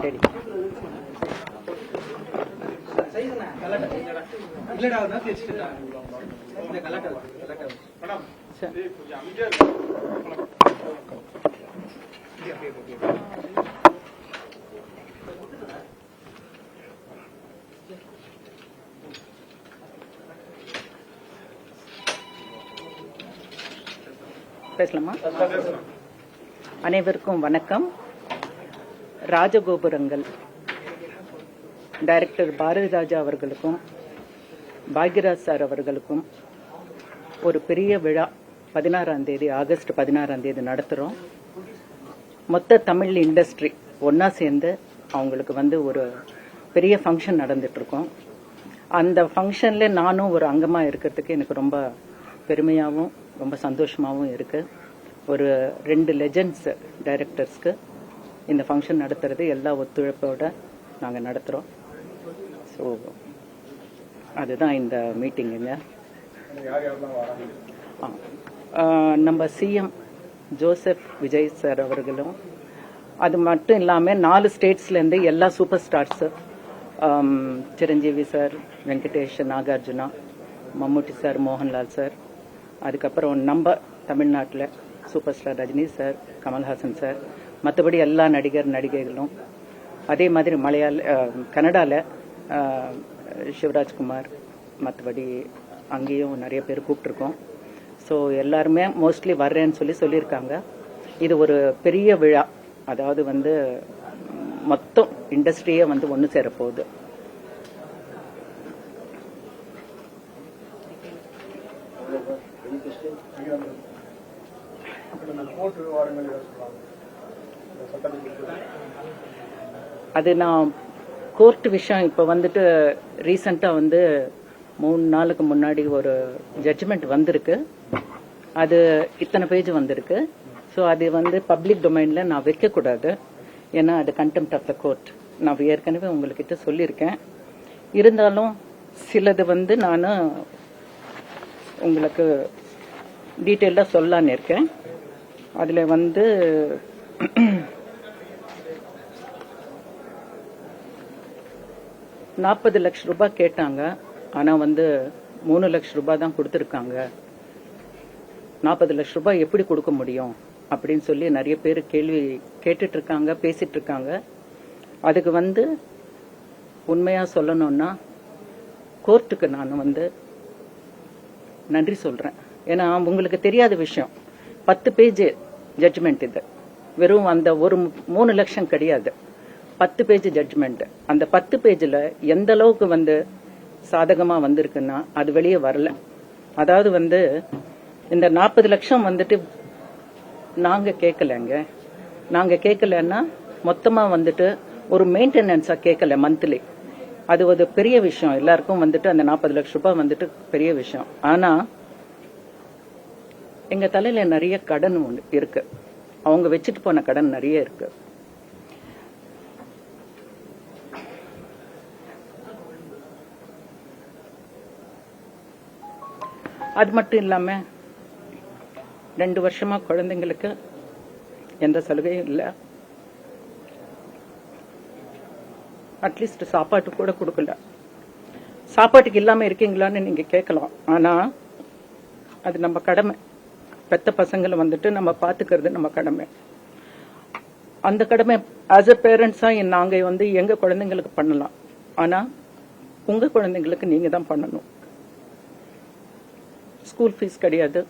ரெடி. பேசலாமா? அனைவருக்கும் வணக்கம். ராஜகோபுரங்கள் டைரக்டர் பாரதி ராஜா அவர்களுக்கும் பாக்யராஜ் சார் அவர்களுக்கும் ஒரு பெரிய விழா 16ஆம் தேதி, ஆகஸ்ட் 16ஆம் தேதி நடத்துறோம். மொத்த தமிழ் இண்டஸ்ட்ரி ஒன்னா சேர்ந்து அவங்களுக்கு ஒரு பெரிய ஃபங்க்ஷன் நடந்துட்டு இருக்கோம். அந்த ஃபங்க்ஷன்ல நானும் ஒரு அங்கமா இருக்கிறதுக்கு எனக்கு ரொம்ப பெருமையாகவும் ரொம்ப சந்தோஷமாகவும் இருக்கு. ஒரு 2 லெஜெண்ட்ஸ் டைரக்டர்ஸ்க்கு இந்த ஃபங்க்ஷன் நடத்துறது எல்லா ஒத்துழைப்போட நாங்கள் நடத்துகிறோம். ஸோ அதுதான் இந்த மீட்டிங்குங்க. நம்ம சிஎம் ஜோசப் விஜய் சார் அவர்களும், அது மட்டும் இல்லாமல் 4 ஸ்டேட்ஸ்லேருந்து எல்லா super stars, Chiranjeevi sir, Venkatesh, Nagarjuna, Mammootty sir, Mohanlal sir, அதுக்கப்புறம் நம்ம தமிழ்நாட்டில் super star Rajini sir, Kamal Haasan sir, மற்றபடி எல்லா நடிகைகளும், அதே மாதிரி கனடாவில் சிவராஜ்குமார், மற்றபடி அங்கேயும் நிறைய பேர் கூப்பிட்ருக்கோம். ஸோ எல்லாருமே மோஸ்ட்லி வர்றேன்னு சொல்லியிருக்காங்க. இது ஒரு பெரிய விழா, அதாவது வந்து மொத்தம் இண்டஸ்ட்ரியே வந்து ஒன்று சேரப்போகுது. அது நான் கோர்ட் விஷயம் இப்போ வந்துட்டு ரீசண்டாக வந்து 3 நாளுக்கு முன்னாடி ஒரு ஜட்ஜ்மெண்ட் வந்திருக்கு. அது இத்தனை பேஜ் வந்திருக்கு. ஸோ அது வந்து பப்ளிக் டொமைனில் நான் வைக்கக்கூடாது, ஏன்னா அது கண்டெம்ட் ஆஃப் த கோர்ட். நான் ஏற்கனவே உங்கள்கிட்ட சொல்லியிருக்கேன். இருந்தாலும் சிலது வந்து நான் உங்களுக்கு டீட்டெயிலாக சொல்லலான்னு இருக்கேன். அதில் வந்து 40 லட்சம் ரூபாய் கேட்டாங்க. ஆனால் வந்து 3 லட்சம் ரூபாய் தான் கொடுத்துருக்காங்க. 40 லட்சம் ரூபாய் எப்படி கொடுக்க முடியும் அப்படின்னு சொல்லி நிறைய பேர் கேள்வி கேட்டுட்டு இருக்காங்க, பேசிட்டு இருக்காங்க. அதுக்கு வந்து உண்மையாக சொல்லணும்னா கோர்ட்டுக்கு நான் வந்து நன்றி சொல்கிறேன். ஏன்னா உங்களுக்கு தெரியாத விஷயம், 10 பேஜ் ஜட்ஜ்மெண்ட். இது வெறும் அந்த ஒரு 3 லட்சம் கிடையாது, 10 பேஜ் ஜட்ஜ்மெண்ட். அந்த 10 பேஜில் எந்த அளவுக்கு வந்து சாதகமாக வந்திருக்குன்னா அது வெளியே வரல. அதாவது வந்து இந்த 40 லட்சம் வந்துட்டு நாங்கள் கேட்கலங்க. நாங்கள் கேட்கலன்னா மொத்தமாக வந்துட்டு ஒரு மெயின்டெனன்ஸாக கேட்கல மந்த்லி. அது ஒரு பெரிய விஷயம். எல்லாருக்கும் வந்துட்டு அந்த 40 லட்சம் ரூபாய் வந்துட்டு பெரிய விஷயம். ஆனால் எங்கள் தலையில் நிறைய கடன் இருக்கு. அவங்க வச்சுட்டு போன கடன் நிறைய இருக்கு. அது மட்டும் இல்லாமல் 2 வருஷமா குழந்தைங்களுக்கு எந்த சலுகையும் இல்லை. அட்லீஸ்ட் சாப்பாட்டு கூட கொடுக்கல. சாப்பாட்டுக்கு இல்லாமல் இருக்கீங்களான்னு நீங்கள் கேட்கலாம். ஆனால் அது நம்ம கடமை. பெத்த பசங்களை வந்துட்டு நம்ம பார்த்துக்கிறது நம்ம கடமை. அந்த கடமை ஆஸ் அ பேரண்ட்ஸாக நாங்கள் வந்து எங்கள் குழந்தைங்களுக்கு பண்ணலாம். ஆனால் உங்கள் குழந்தைங்களுக்கு நீங்கள் தான் பண்ணணும். ஸ்கூல் ஃபீஸ் கிடையாது,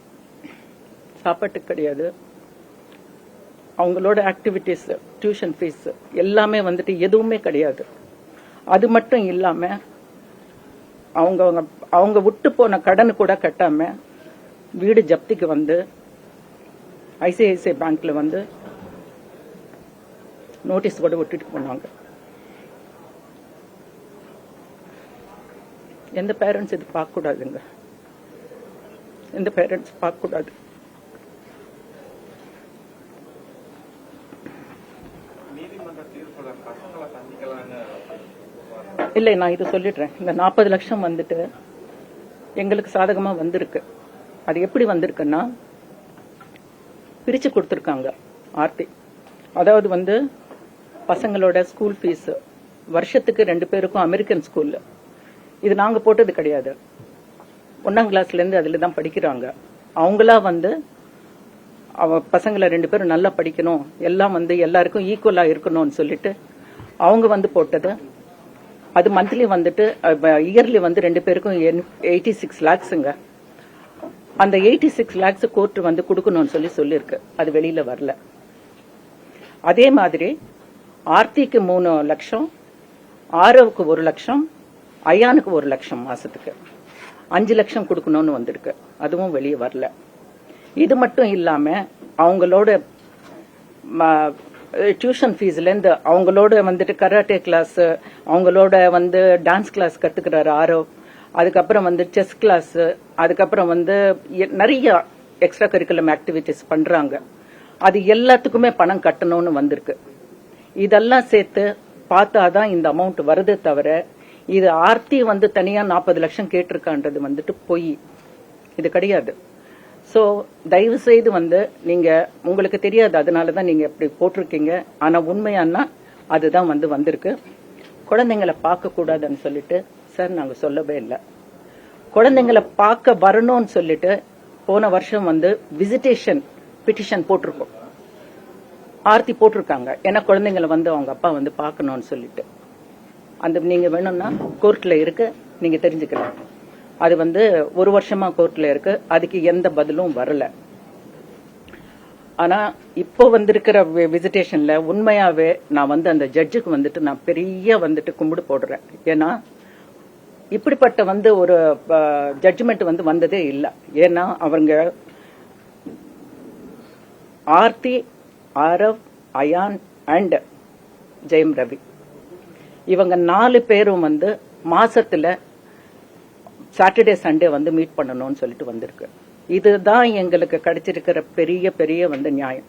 சாப்பாட்டுக்கு கிடையாது, அவங்களோட ஆக்டிவிட்டீஸ், டியூஷன் ஃபீஸ் எல்லாமே வந்துட்டு எதுவுமே கிடையாது. அது மட்டும் இல்லாமல் அவங்க விட்டு போன கடன் கூட கட்டாம வீடு ஜப்திக்கு வந்து ஐசிஐசிஐ பேங்க்ல வந்து நோட்டீஸ் கூட விட்டுட்டு போனாங்க. எந்த பேரண்ட்ஸ் இது பார்க்க கூடாதுங்க. எந்த பேரண்ட்ஸ் பார்க்க கூடாது. இல்லை, நான் இது சொல்லிடுறேன். இந்த 40 லட்சம் வந்துட்டு எங்களுக்கு சாதகமா வந்திருக்கு. அது எப்படி வந்திருக்குன்னா பிரிச்சு கொடுத்துருக்காங்க ஆர்த்தி. அதாவது வந்து பசங்களோட ஸ்கூல் ஃபீஸ் வருஷத்துக்கு 2 பேருக்கும் அமெரிக்கன் ஸ்கூல்ல. இது நாங்க போட்டது கிடையாது. 1ஆம் கிளாஸ்ல இருந்து அதுல தான் படிக்கிறாங்க. அவங்களா வந்து பசங்களை 2 பேரும் நல்லா படிக்கணும், எல்லாம் வந்து எல்லாருக்கும் ஈக்குவலா இருக்கணும்னு சொல்லிட்டு அவங்க வந்து போட்டது. அது மந்த்லி வந்துட்டு இயர்லி வந்து 2 பேருக்கும் 86 lakhsங்க. அந்த 86 lakhs கோர்ட் வந்து கொடுக்கணும்னு சொல்லியிருக்கு. அது வெளியில வரல. அதே மாதிரி ஆர்த்திக்கு 3 லட்சம், ஆரவுக்கு 1 லட்சம், ஐயானுக்கு 1 லட்சம் மாசத்துக்கு 5 லட்சம் கொடுக்கணும்னு வந்திருக்கு. அதுவும் வெளியே வரல. இது மட்டும் இல்லாம அவங்களோட டியூஷன் ஃபீஸ்ல இருந்து அவங்களோட வந்துட்டு கராட்டே கிளாஸ், அவங்களோட வந்து டான்ஸ் கிளாஸ் கத்துக்கிறாரு ஆரவ், அதுக்கப்புறம் வந்து செஸ் கிளாஸ், அதுக்கப்புறம் வந்து நிறைய எக்ஸ்ட்ரா கரிக்குலம் ஆக்டிவிட்டிஸ் பண்றாங்க. அது எல்லாத்துக்குமே பணம் கட்டணும்னு வந்திருக்கு. இதெல்லாம் சேர்த்து பார்த்தாதான் இந்த அமௌண்ட் வருதே தவிர இது ஆர்த்தி வந்து தனியா 40 லட்சம் கேட்டிருக்கான்றது வந்துட்டு பொய். இது கிடையாது. சோ தயவு செய்து வந்து நீங்க உங்களுக்கு தெரியாது, அதனாலதான் நீங்க இப்படி போட்டிருக்கீங்க. ஆனா உண்மையானா அதுதான் வந்து வந்திருக்கு. குழந்தைங்களை பார்க்க கூடாதுன்னு சொல்லிட்டு சார் நாங்க சொல்லவே இல்லை. குழந்தைங்களை பார்க்க வரணும்னு சொல்லிட்டு போன வருஷம் வந்து விசிட்டேஷன் பிட்டிஷன் போட்டிருக்கோம். ஆர்த்தி போட்டிருக்காங்க. ஏன்னா குழந்தைங்களை வந்து அவங்க அப்பா வந்து பார்க்கணும்னு சொல்லிட்டு அந்த நீங்க வேணும்னா கோர்ட்ல இருக்கு, நீங்க தெரிஞ்சுக்கலாம். அது வந்து 1 வருஷமா கோர்ட்ல இருக்கு. அதுக்கு எந்த பதிலும் வரல. ஆனா இப்போ வந்திருக்கிற விசிட்டேஷன்ல உண்மையாவே நான் வந்து அந்த ஜட்ஜுக்கு வந்துட்டு நான் பெரிய வந்துட்டு கும்பிடு போடுறேன். ஏன்னா இப்படிப்பட்ட வந்து ஒரு ஜட்ஜ்மெண்ட் வந்து வந்ததே இல்லை. ஏன்னா அவங்க ஆர்த்தி, ஆரவ், அயான் அண்ட் ஜெயம் ரவி இவங்க 4 பேரும் வந்து மாசத்துல சாட்டர்டே சண்டே வந்து மீட் பண்ணணும்னு சொல்லிட்டு வந்திருக்கு. இதுதான் எங்களுக்கு கிடைச்சிருக்கிற பெரிய பெரிய வந்து நியாயம்.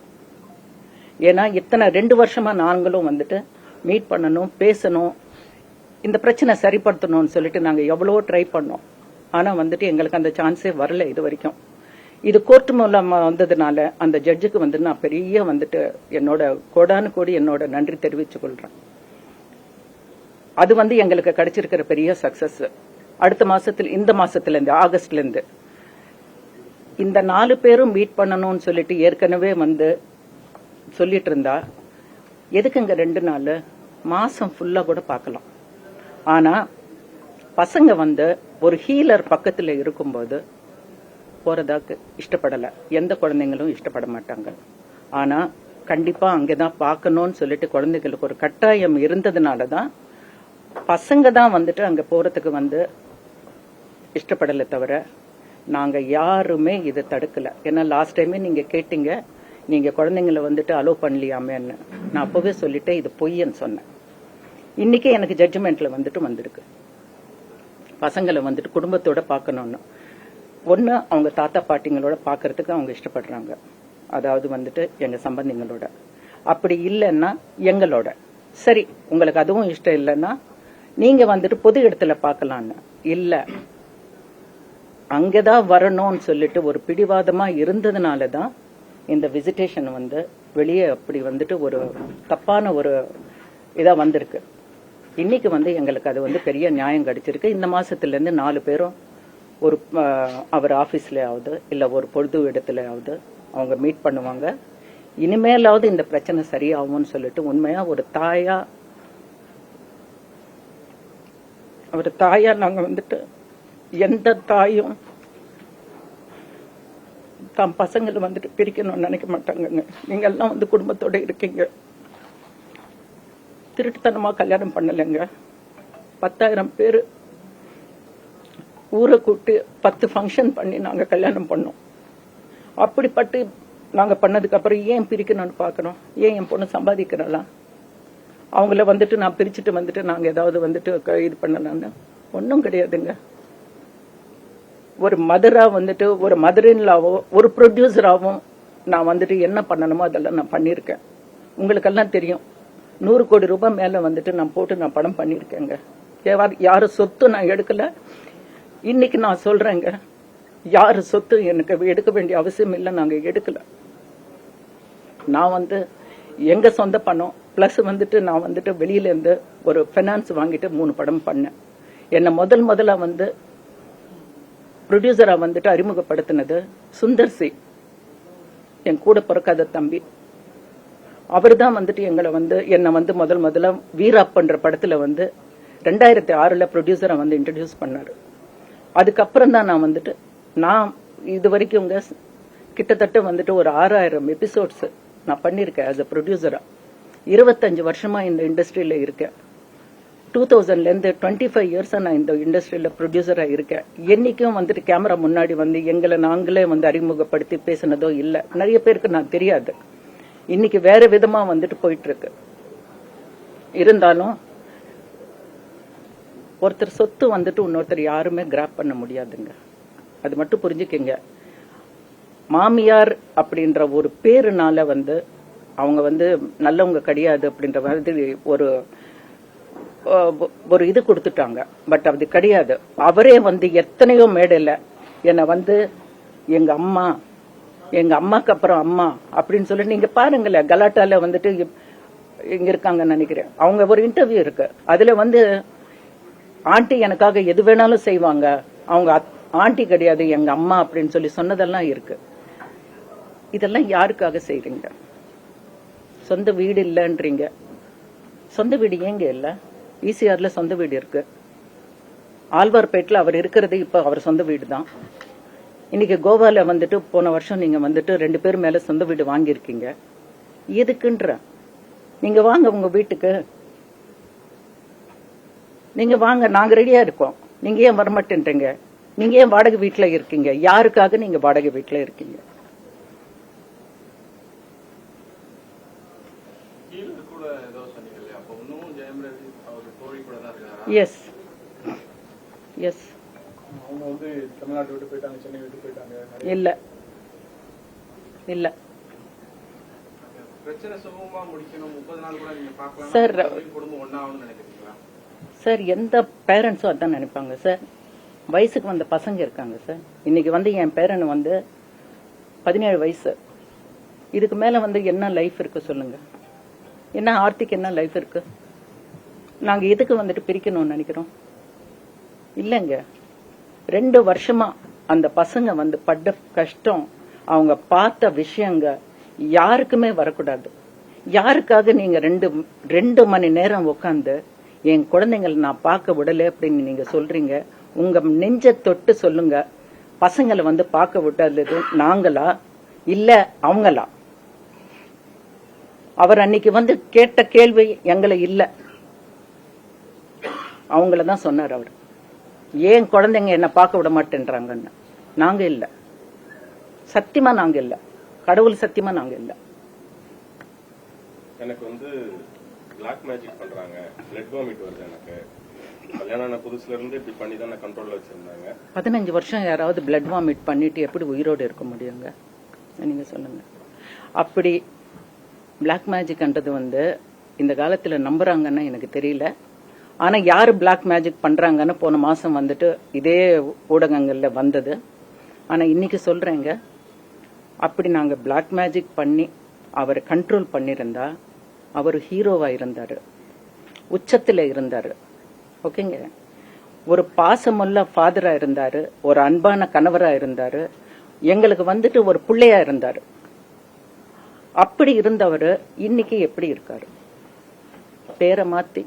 ஏன்னா இத்தனை 2 வருஷமா நாங்களும் வந்துட்டு மீட் பண்ணணும், பேசணும், இந்த பிரச்சனை சரிப்படுத்தணும்னு சொல்லிட்டு நாங்க எவ்வளவோ ட்ரை பண்ணோம். ஆனா வந்துட்டு எங்களுக்கு அந்த சான்ஸே வரல இது வரைக்கும். இது கோர்ட் மூலமா வந்ததுனால அந்த ஜட்ஜுக்கு வந்து நான் பெரிய வந்துட்டு என்னோட கோடானு கோடி என்னோட நன்றி தெரிவித்துக் கொள்றேன். அது வந்து எங்களுக்கு கிடைச்சிருக்கிற பெரிய சக்சஸ். அடுத்த மாசத்துல, இந்த மாசத்துல இருந்து, ஆகஸ்ட்ல இருந்து இந்த 4 பேரும் மீட் பண்ணணும்னு சொல்லிட்டு ஏற்கனவே வந்து சொல்லிட்டு இருந்தா எதுக்குங்க 2 நாள், மாசம் ஃபுல்லா கூட பார்க்கலாம். ஆனா பசங்க வந்து ஒரு ஹீலர் பக்கத்துல இருக்கும்போது போறதாக்கு இஷ்டப்படல. எந்த குழந்தைங்களும் இஷ்டப்பட மாட்டாங்க. ஆனா கண்டிப்பா அங்கதான் பார்க்கணும்னு சொல்லிட்டு குழந்தைகளுக்கு ஒரு கட்டாயம் இருந்ததுனாலதான் பசங்க தான் வந்துட்டு அங்க போறதுக்கு வந்து இஷ்டப்படல தவிர நாங்க யாருமே இதை தடுக்கல. ஏன்னா லாஸ்ட் டைமே நீங்க கேட்டீங்க, நீங்க குழந்தைங்களை வந்துட்டு அலோவ் பண்ணலையாமேன்னு. நான் அப்பவே சொல்லிட்டேன் இது பொய்ன்னு சொன்னேன். இன்னைக்கு எனக்கு ஜட்ஜ்மெண்ட்ல வந்துட்டு வந்திருக்கு. பசங்களை வந்துட்டு குடும்பத்தோட பார்க்கணும்னு. ஒண்ணு அவங்க தாத்தா பாட்டிங்களோட பாக்குறதுக்கு அவங்க இஷ்டப்படுறாங்க, அதாவது வந்துட்டு எங்க சம்பந்திங்களோட. அப்படி இல்லைன்னா எங்களோட. சரி, உங்களுக்கு அதுவும் இஷ்டம் இல்லைன்னா நீங்க வந்துட்டு பொது இடத்துல பார்க்கலான்னு. இல்ல, அங்கதான் வரணும்னு சொல்லிட்டு ஒரு பிடிவாதமா இருந்ததுனாலதான் இந்த விசிட்டேஷன் வந்து வெளியே அப்படி வந்துட்டு ஒரு தப்பான ஒரு இதா வந்திருக்கு. இன்னைக்கு வந்து எங்களுக்கு அது வந்து பெரிய நியாயம் கிடைச்சிருக்கு. இந்த மாசத்துல இருந்து 4 பேரும் ஒரு அவர் ஆபீஸ்லயாவது இல்ல ஒரு பொது இடத்துலயாவது அவங்க மீட் பண்ணுவாங்க. இனிமேலாவது இந்த பிரச்சனை சரியாகும்னு சொல்லிட்டு உண்மையா ஒரு தாயா நாங்க வந்துட்டு எந்த தாயும் தம் பசங்களை வந்துட்டு பிரிக்கணும்னு நினைக்க மாட்டாங்க. நீங்க எல்லாம் வந்து குடும்பத்தோட இருக்கீங்க. திருட்டுத்தனமா கல்யாணம் பண்ணலைங்க. 10,000 பேரு ஊரை கூட்டு 10 ஃபங்க்ஷன் பண்ணி நாங்க கல்யாணம் பண்ணோம். அப்படிப்பட்டு நாங்க பண்ணதுக்கு அப்புறம் ஏன் பிரிக்கணும்னு பாக்கணும்? ஏன் என் பொண்ணு சம்பாதிக்கிறலாம்? அவங்கள வந்துட்டு நான் பிரிச்சுட்டு வந்துட்டு நாங்க ஏதாவது வந்துட்டு இது பண்ணலான்னு ஒன்னும் கிடையாதுங்க. ஒரு மதரா வந்துட்டு, ஒரு மதரின்லாவோ ஒரு ப்ரொடியூசராவும் நான் வந்துட்டு என்ன பண்ணணுமோ அதெல்லாம் நான் பண்ணிருக்கேன். உங்களுக்கெல்லாம் தெரியும், 100 கோடி ரூபாய் மேல வந்துட்டு நான் போட்டு நான் படம் பண்ணிருக்கேங்க. யாரு சொத்து நான் எடுக்கல. இன்னைக்கு நான் சொல்றேங்க, யாரு சொத்து எனக்கு எடுக்க வேண்டிய அவசியம் இல்லை, நாங்க எடுக்கல. நான் வந்து எங்க சொந்த பணம் பிளஸ் வந்துட்டு நான் வந்துட்டு வெளியில இருந்து ஒரு பைனான்ஸ் வாங்கிட்டு 3 படம் பண்ணேன். என்ன முதல்ல வந்து ப்ரொடியூசரா வந்துட்டு அறிமுகப்படுத்தினது சுந்தர் சி, என் கூட பிறக்காத தம்பி. அவர் தான் வந்துட்டு எங்களை வந்து என்ன வந்து முதல்ல வீராப்பன்ற படத்துல வந்து 2006 ப்ரொடியூசரா வந்து இன்ட்ரடியூஸ் பண்ணாரு. அதுக்கப்புறம் தான் நான் வந்துட்டு நான் இது வரைக்கும் கிட்டத்தட்ட வந்துட்டு ஒரு 6000 எபிசோட்ஸ் நான் பண்ணிருக்கேன் ஆஸ் அ ப்ரொடியூசரா. 25 வருஷமா இந்த இண்டஸ்ட்ரியில இருக்கேன். 2000ல இருந்து 25 இயர்ஸா நான் இந்த இண்டஸ்ட்ரியில ப்ரொடியூசரா இருக்கேன். என்னைக்கும் வந்துட்டு கேமரா முன்னாடி வந்து எங்களை நாங்களே வந்து அறிமுகப்படுத்தி பேசினதோ இல்ல. நிறைய பேருக்கு நான் தெரியாது. இன்னைக்கு வேற விதமா வந்துட்டு போயிட்டு இருக்கு. இருந்தாலும் ஒருத்தர் சொத்து வந்துட்டு இன்னொருத்தர் யாருமே கிராப் பண்ண முடியாதுங்க. அது மட்டும் புரிஞ்சுக்கங்க. மாமியார் அப்படின்ற ஒரு பேருனால வந்து அவங்க வந்து நல்லவங்க கிடையாது அப்படின்ற மாதிரி ஒரு ஒரு இது கொடுத்துட்டாங்க. பட் அது கிடையாது. அவரே வந்து எத்தனையோ மேடையில என்னை வந்து எங்க அம்மாக்கு அப்புறம் அம்மா அப்படின்னு சொல்லி நீங்க பாருங்களேன், கலாட்டால வந்துட்டு இங்க இருக்காங்கன்னு நினைக்கிறேன். அவங்க ஒரு இன்டர்வியூ இருக்கு, அதுல வந்து ஆண்டி எனக்காக எது வேணாலும் செய்வாங்க, அவங்க ஆண்டி கிடையாது எங்க அம்மா அப்படின்னு சொல்லி சொன்னதெல்லாம் இருக்கு. இதெல்லாம் யாருக்காக செய்றீங்க? சொந்த வீடு இல்லன்றீங்க. சொந்த வீடு ஏங்க இல்ல? ஈசிஆர்ல சொந்த வீடு இருக்கு. ஆழ்வார்பேட்டில் அவர் இருக்கிறது இப்ப அவர் சொந்த வீடு தான். இன்னைக்கு கோவால வந்துட்டு போன வருஷம் நீங்க வந்துட்டு 2 பேர் மேல சொந்த வீடு வாங்கியிருக்கீங்க. எதுக்குன்ற? நீங்க வாங்க உங்க வீட்டுக்கு, நீங்க வாங்க, நாங்க ரெடியா இருக்கோம். நீங்க ஏன் வரமாட்டேன்றீங்க? நீங்க ஏன் வாடகை வீட்டுல இருக்கீங்க? யாருக்காக நீங்க வாடகை வீட்டுல இருக்கீங்க? Yes yes. அவங்க வந்து தமிழ்நாடு விட்டு போயிட்டாங்க, சென்னை விட்டு போயிட்டாங்க. இல்ல இல்ல பிரச்சனை சுமூகமா முடிக்கணும், 30 நாள் கூட நீங்க பார்க்கலாம் சார். குடும்பம் ஒண்ணாகும்னு நினைக்கிறீங்களா சார்? எந்த பேரண்ட்ஸும் அதான் நினைப்பாங்க சார். வயசுக்கு வந்த பசங்க இருக்காங்க சார். இன்னைக்கு வந்து என் பேரன் வந்து 17 வயசு. இதுக்கு மேல வந்து என்ன லைஃப் இருக்கு சொல்லுங்க? என்ன ஆர்த்திக்கு என்ன லைஃப் இருக்கு? நாங்க எதுக்கு வந்துட்டு பிரிக்கணும்னு நினைக்கிறோம்? இல்லங்க, 2 வருஷமா அந்த பசங்க வந்து பட்ட கஷ்டம், அவங்க பார்த்த விஷயங்க யாருக்குமே வரக்கூடாது. யாருக்காக நீங்க 2 மணி நேரம் உட்காந்து என் குழந்தைங்களை நான் பார்க்க விடல அப்படின்னு நீங்க சொல்றீங்க? உங்க நெஞ்ச தொட்டு சொல்லுங்க, பசங்களை வந்து பார்க்க விட்டது நாங்களா இல்ல அவங்களா? அவர் அன்னைக்கு வந்து கேட்ட கேள்வி எங்களை இல்ல, அவங்களதான் சொன்னார். அவர் ஏன் குழந்தைங்க என்ன பார்க்க விட மாட்டேன்றாங்கன்னு. நாங்க இல்ல, சத்தியமா நாங்க இல்ல, கடவுள் சத்தியமா நாங்க இல்ல. எனக்கு வந்து பிளாக் மேஜிக் பண்றாங்க, பிளட் வாமிட் வருது. எனக்கு கல்யாணம் ஆன புதுசுல இருந்து இப்படி பண்ணி தான் கண்ட்ரோல்ல வச்சிருந்தாங்க. 15 வருஷம் யாராவது பிளட் வாமிட் பண்ணிட்டு எப்படி உயிரோடு இருக்க முடியுங்க? நீங்க சொல்லுங்க. அப்படி பிளாக் மேஜிக்ன்றது வந்து இந்த காலத்துல நம்புறாங்கன்னு எனக்கு தெரியல. ஆனா யாரு பிளாக் மேஜிக் பண்றாங்கன்னு போன மாசம் வந்துட்டு இதே ஊடகங்கள்ல வந்தது. ஆனா இன்னைக்கு சொல்றேங்க, அப்படி நாங்க பிளாக் மேஜிக் பண்ணி அவரை கண்ட்ரோல் பண்ணிருந்தா அவர் ஹீரோவா இருந்தாரு, உச்சத்துல இருந்தாரு. ஓகேங்க, ஒரு பாசமுள்ள ஃபாதரா இருந்தாரு, ஒரு அன்பான கணவரா இருந்தாரு, எங்களுக்கு வந்துட்டு ஒரு பிள்ளையா இருந்தாரு. அப்படி இருந்தவர் இன்னைக்கு எப்படி இருக்காரு? பேரை மாத்தி,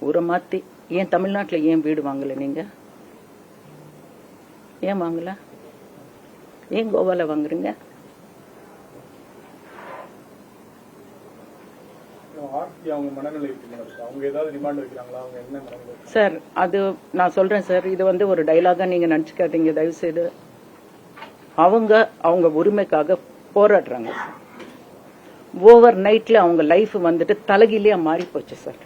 ஊரை மாத்தி. ஏன் தமிழ்நாட்டில் ஏன் வீடு வாங்கல? நீங்க ஏன் வாங்கல? ஏன் கோவால வாங்குறீங்க? சார் அது நான் சொல்றேன் சார், இது வந்து ஒரு டைலாகா நீங்க நினைச்சுக்காதீங்க தயவு செய்து. அவங்க உரிமைக்காக போராடுறாங்க சார். ஓவர் நைட்ல அவங்க லைஃப் வந்துட்டு தலைகீழியா மாறி போச்சு சார்,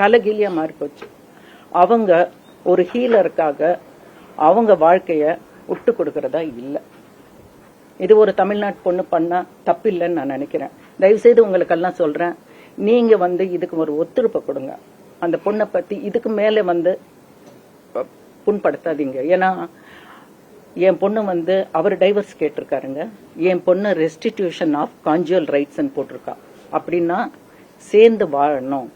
தலைகீழியா மாறி போச்சு. அவங்க ஒரு ஹீலருக்காக அவங்க வாழ்க்கைய விட்டு கொடுக்கறதா இல்ல. இது ஒரு தமிழ்நாட்டு பொண்ணு பண்ணா தப்பில்லைன்னு நான் நினைக்கிறேன். தயவு செய்து உங்களுக்கெல்லாம் சொல்றேன், நீங்க வந்து இதுக்கு ஒரு ஒத்துழைப்பு கொடுங்க. அந்த பொண்ணை பத்தி இதுக்கு மேல வந்து புண்படுத்தாதீங்க. ஏன்னா என் பொண்ணு வந்து அவர் டைவர்ஸ் கேட்டிருக்காருங்க, என் பொண்ணு ரெஸ்டிடியூஷன் ஆஃப் கான்ஜுவல் ரைட்ஸ் போட்டிருக்கா. அப்படின்னா சேர்ந்து வாழணும்,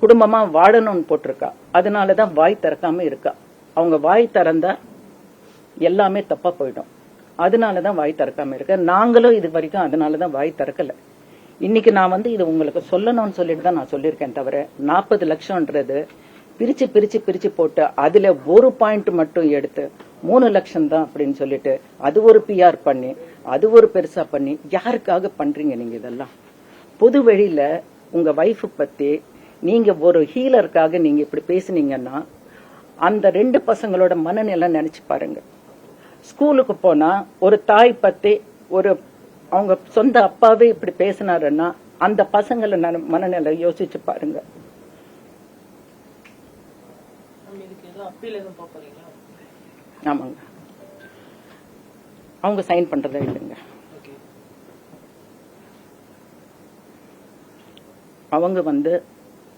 குடும்பமா வாழணும்னு போட்டிருக்கா. அதனாலதான் வாய் திறக்காம இருக்கா. அவங்க வாய் திறந்தா எல்லாமே தப்பா போயிடும். அதனாலதான் வாய் திறக்காம இருக்க. நாங்களும் இது வரைக்கும் அதனாலதான் வாய் திறக்கல. இன்னைக்கு நான் வந்து இது உங்களுக்கு சொல்லணும்னு சொல்லிட்டு தான் நான் சொல்லியிருக்கேன். தவிர 40 லட்சம்ன்றது பிரிச்சு பிரிச்சு பிரிச்சு போட்டு அதுல ஒரு பாயிண்ட் மட்டும் எடுத்து 3 லட்சம் தான் அப்படின்னு சொல்லிட்டு அது ஒரு பிஆர் பண்ணி அது ஒரு பெருசா பண்ணி யாருக்காக பண்றீங்க நீங்க இதெல்லாம்? பொது வெளியில உங்க வைஃப் பத்தி நீங்க ஒரு ஹீலருக்காக நீங்க இப்படி பேசுனீங்கன்னா அந்த 2 பசங்களோட மனநிலை நினைச்சு பாருங்க. ஸ்கூலுக்கு போனா ஒரு தாய் பத்தி ஒரு அவங்க சொந்த அப்பாவே இப்படி பேசினாருன்னா அந்த பசங்களை மனநிலை யோசிச்சு பாருங்க. ஆமாங்க, அவங்க சைன் பண்றதா இல்லைங்க. அவங்க வந்து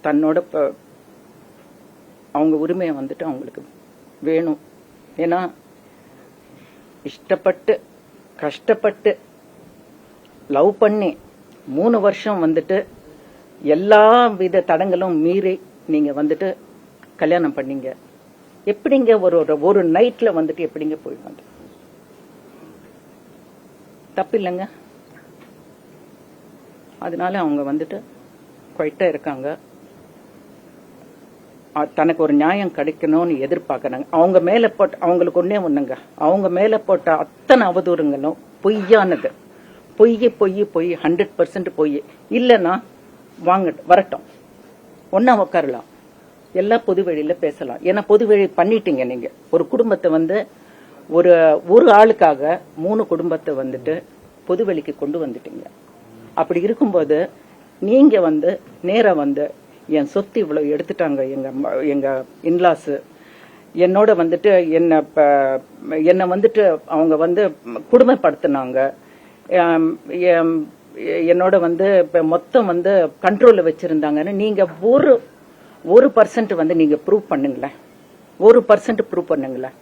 தன்னோட அவங்க உரிமையை வந்துட்டு அவங்களுக்கு வேணும். ஏன்னா இஷ்டப்பட்டு கஷ்டப்பட்டு லவ் பண்ணி 3 வருஷம் வந்துட்டு எல்லா வித தடங்களும் மீறி நீங்க வந்துட்டு கல்யாணம் பண்ணீங்க. எப்படிங்க ஒரு நைட்ல வந்துட்டு எப்படிங்க போய் வந்து தப்பில்லைங்க. அதனால அவங்க வந்துட்டு குவைட்டா இருக்காங்க. தனக்கு ஒரு நியாயம் கிடைக்கணும்னு எதிர்பார்க்கறாங்க. அவங்க மேல போட்ட அவங்களுக்கு ஒன்னே ஒண்ணுங்க, அவங்க மேல போட்ட அத்தனை அவதூறுங்களும் பொய்யானது. பொய் 100% பொய். இல்லைன்னா வாங்க வரட்டும், ஒன்னா உட்காரலாம், எல்லாம் பொது வழியில பேசலாம். ஏன்னா பொது வழி பண்ணிட்டீங்க நீங்க. ஒரு குடும்பத்தை வந்து ஒரு ஆளுக்காக 3 குடும்பத்தை வந்துட்டு பொது வழிக்கு கொண்டு வந்துட்டீங்க. அப்படி இருக்கும்போது நீங்க வந்து நேரா வந்து என் சொத்து இவ்வளவு எடுத்துட்டாங்க எங்க இன்லாஸ், என்னோட வந்துட்டு என்ன வந்துட்டு அவங்க வந்து கொடுமைப்படுத்தினாங்க, என்னோட வந்து மொத்தம் வந்து கண்ட்ரோல்ல வச்சிருந்தாங்கன்னு நீங்க ஒரு % வந்து நீங்க ப்ரூவ் பண்ணுங்களேன். 1% ப்ரூவ் பண்ணுங்களேன்.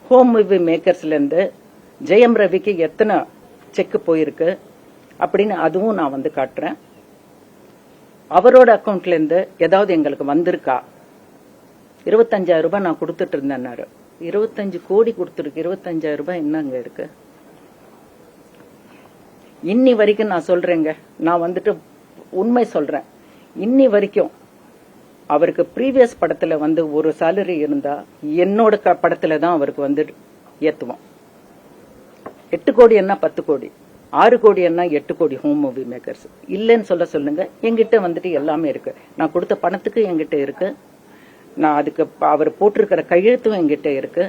ஹோம் மூவி மேக்கர்ஸ்ல இருந்து ஜெயம் ரவிக்கு எத்தனை செக் போயிருக்கு அப்படின்னு அதுவும் நான் வந்து காட்டுறேன். அவரோட அக்கௌண்ட்ல இருந்து ஏதாவது எங்களுக்கு வந்திருக்கா? 25,000 ரூபாய் நான் கொடுத்துட்டு இருந்தேன்னாரு. 25 கோடி கொடுத்துருக்கு. 25,000 ரூபாய் என்னங்க இருக்கு? இன்னி வரைக்கும் நான் சொல்றேங்க, நான் வந்துட்டு உண்மை சொல்றேன். இன்னி வரைக்கும் அவருக்கு ப்ரீவியஸ் படத்துல வந்து ஒரு சாலரி இருந்தா என்னோட படத்துல தான் அவருக்கு வந்து ஏத்துவோம். 8 கோடி என்ன 10 கோடி, 6 கோடி என்ன 8 கோடி ஹோம் மூவி மேக்கர்ஸ் இல்லைன்னு சொல்லுங்க. என்கிட்ட வந்துட்டு எல்லாமே இருக்கு. நான் கொடுத்த பணத்துக்கு என்கிட்ட இருக்கு. நான் அதுக்கு அவர் போட்டிருக்கிற கையெழுத்தும் என்கிட்ட இருக்கு.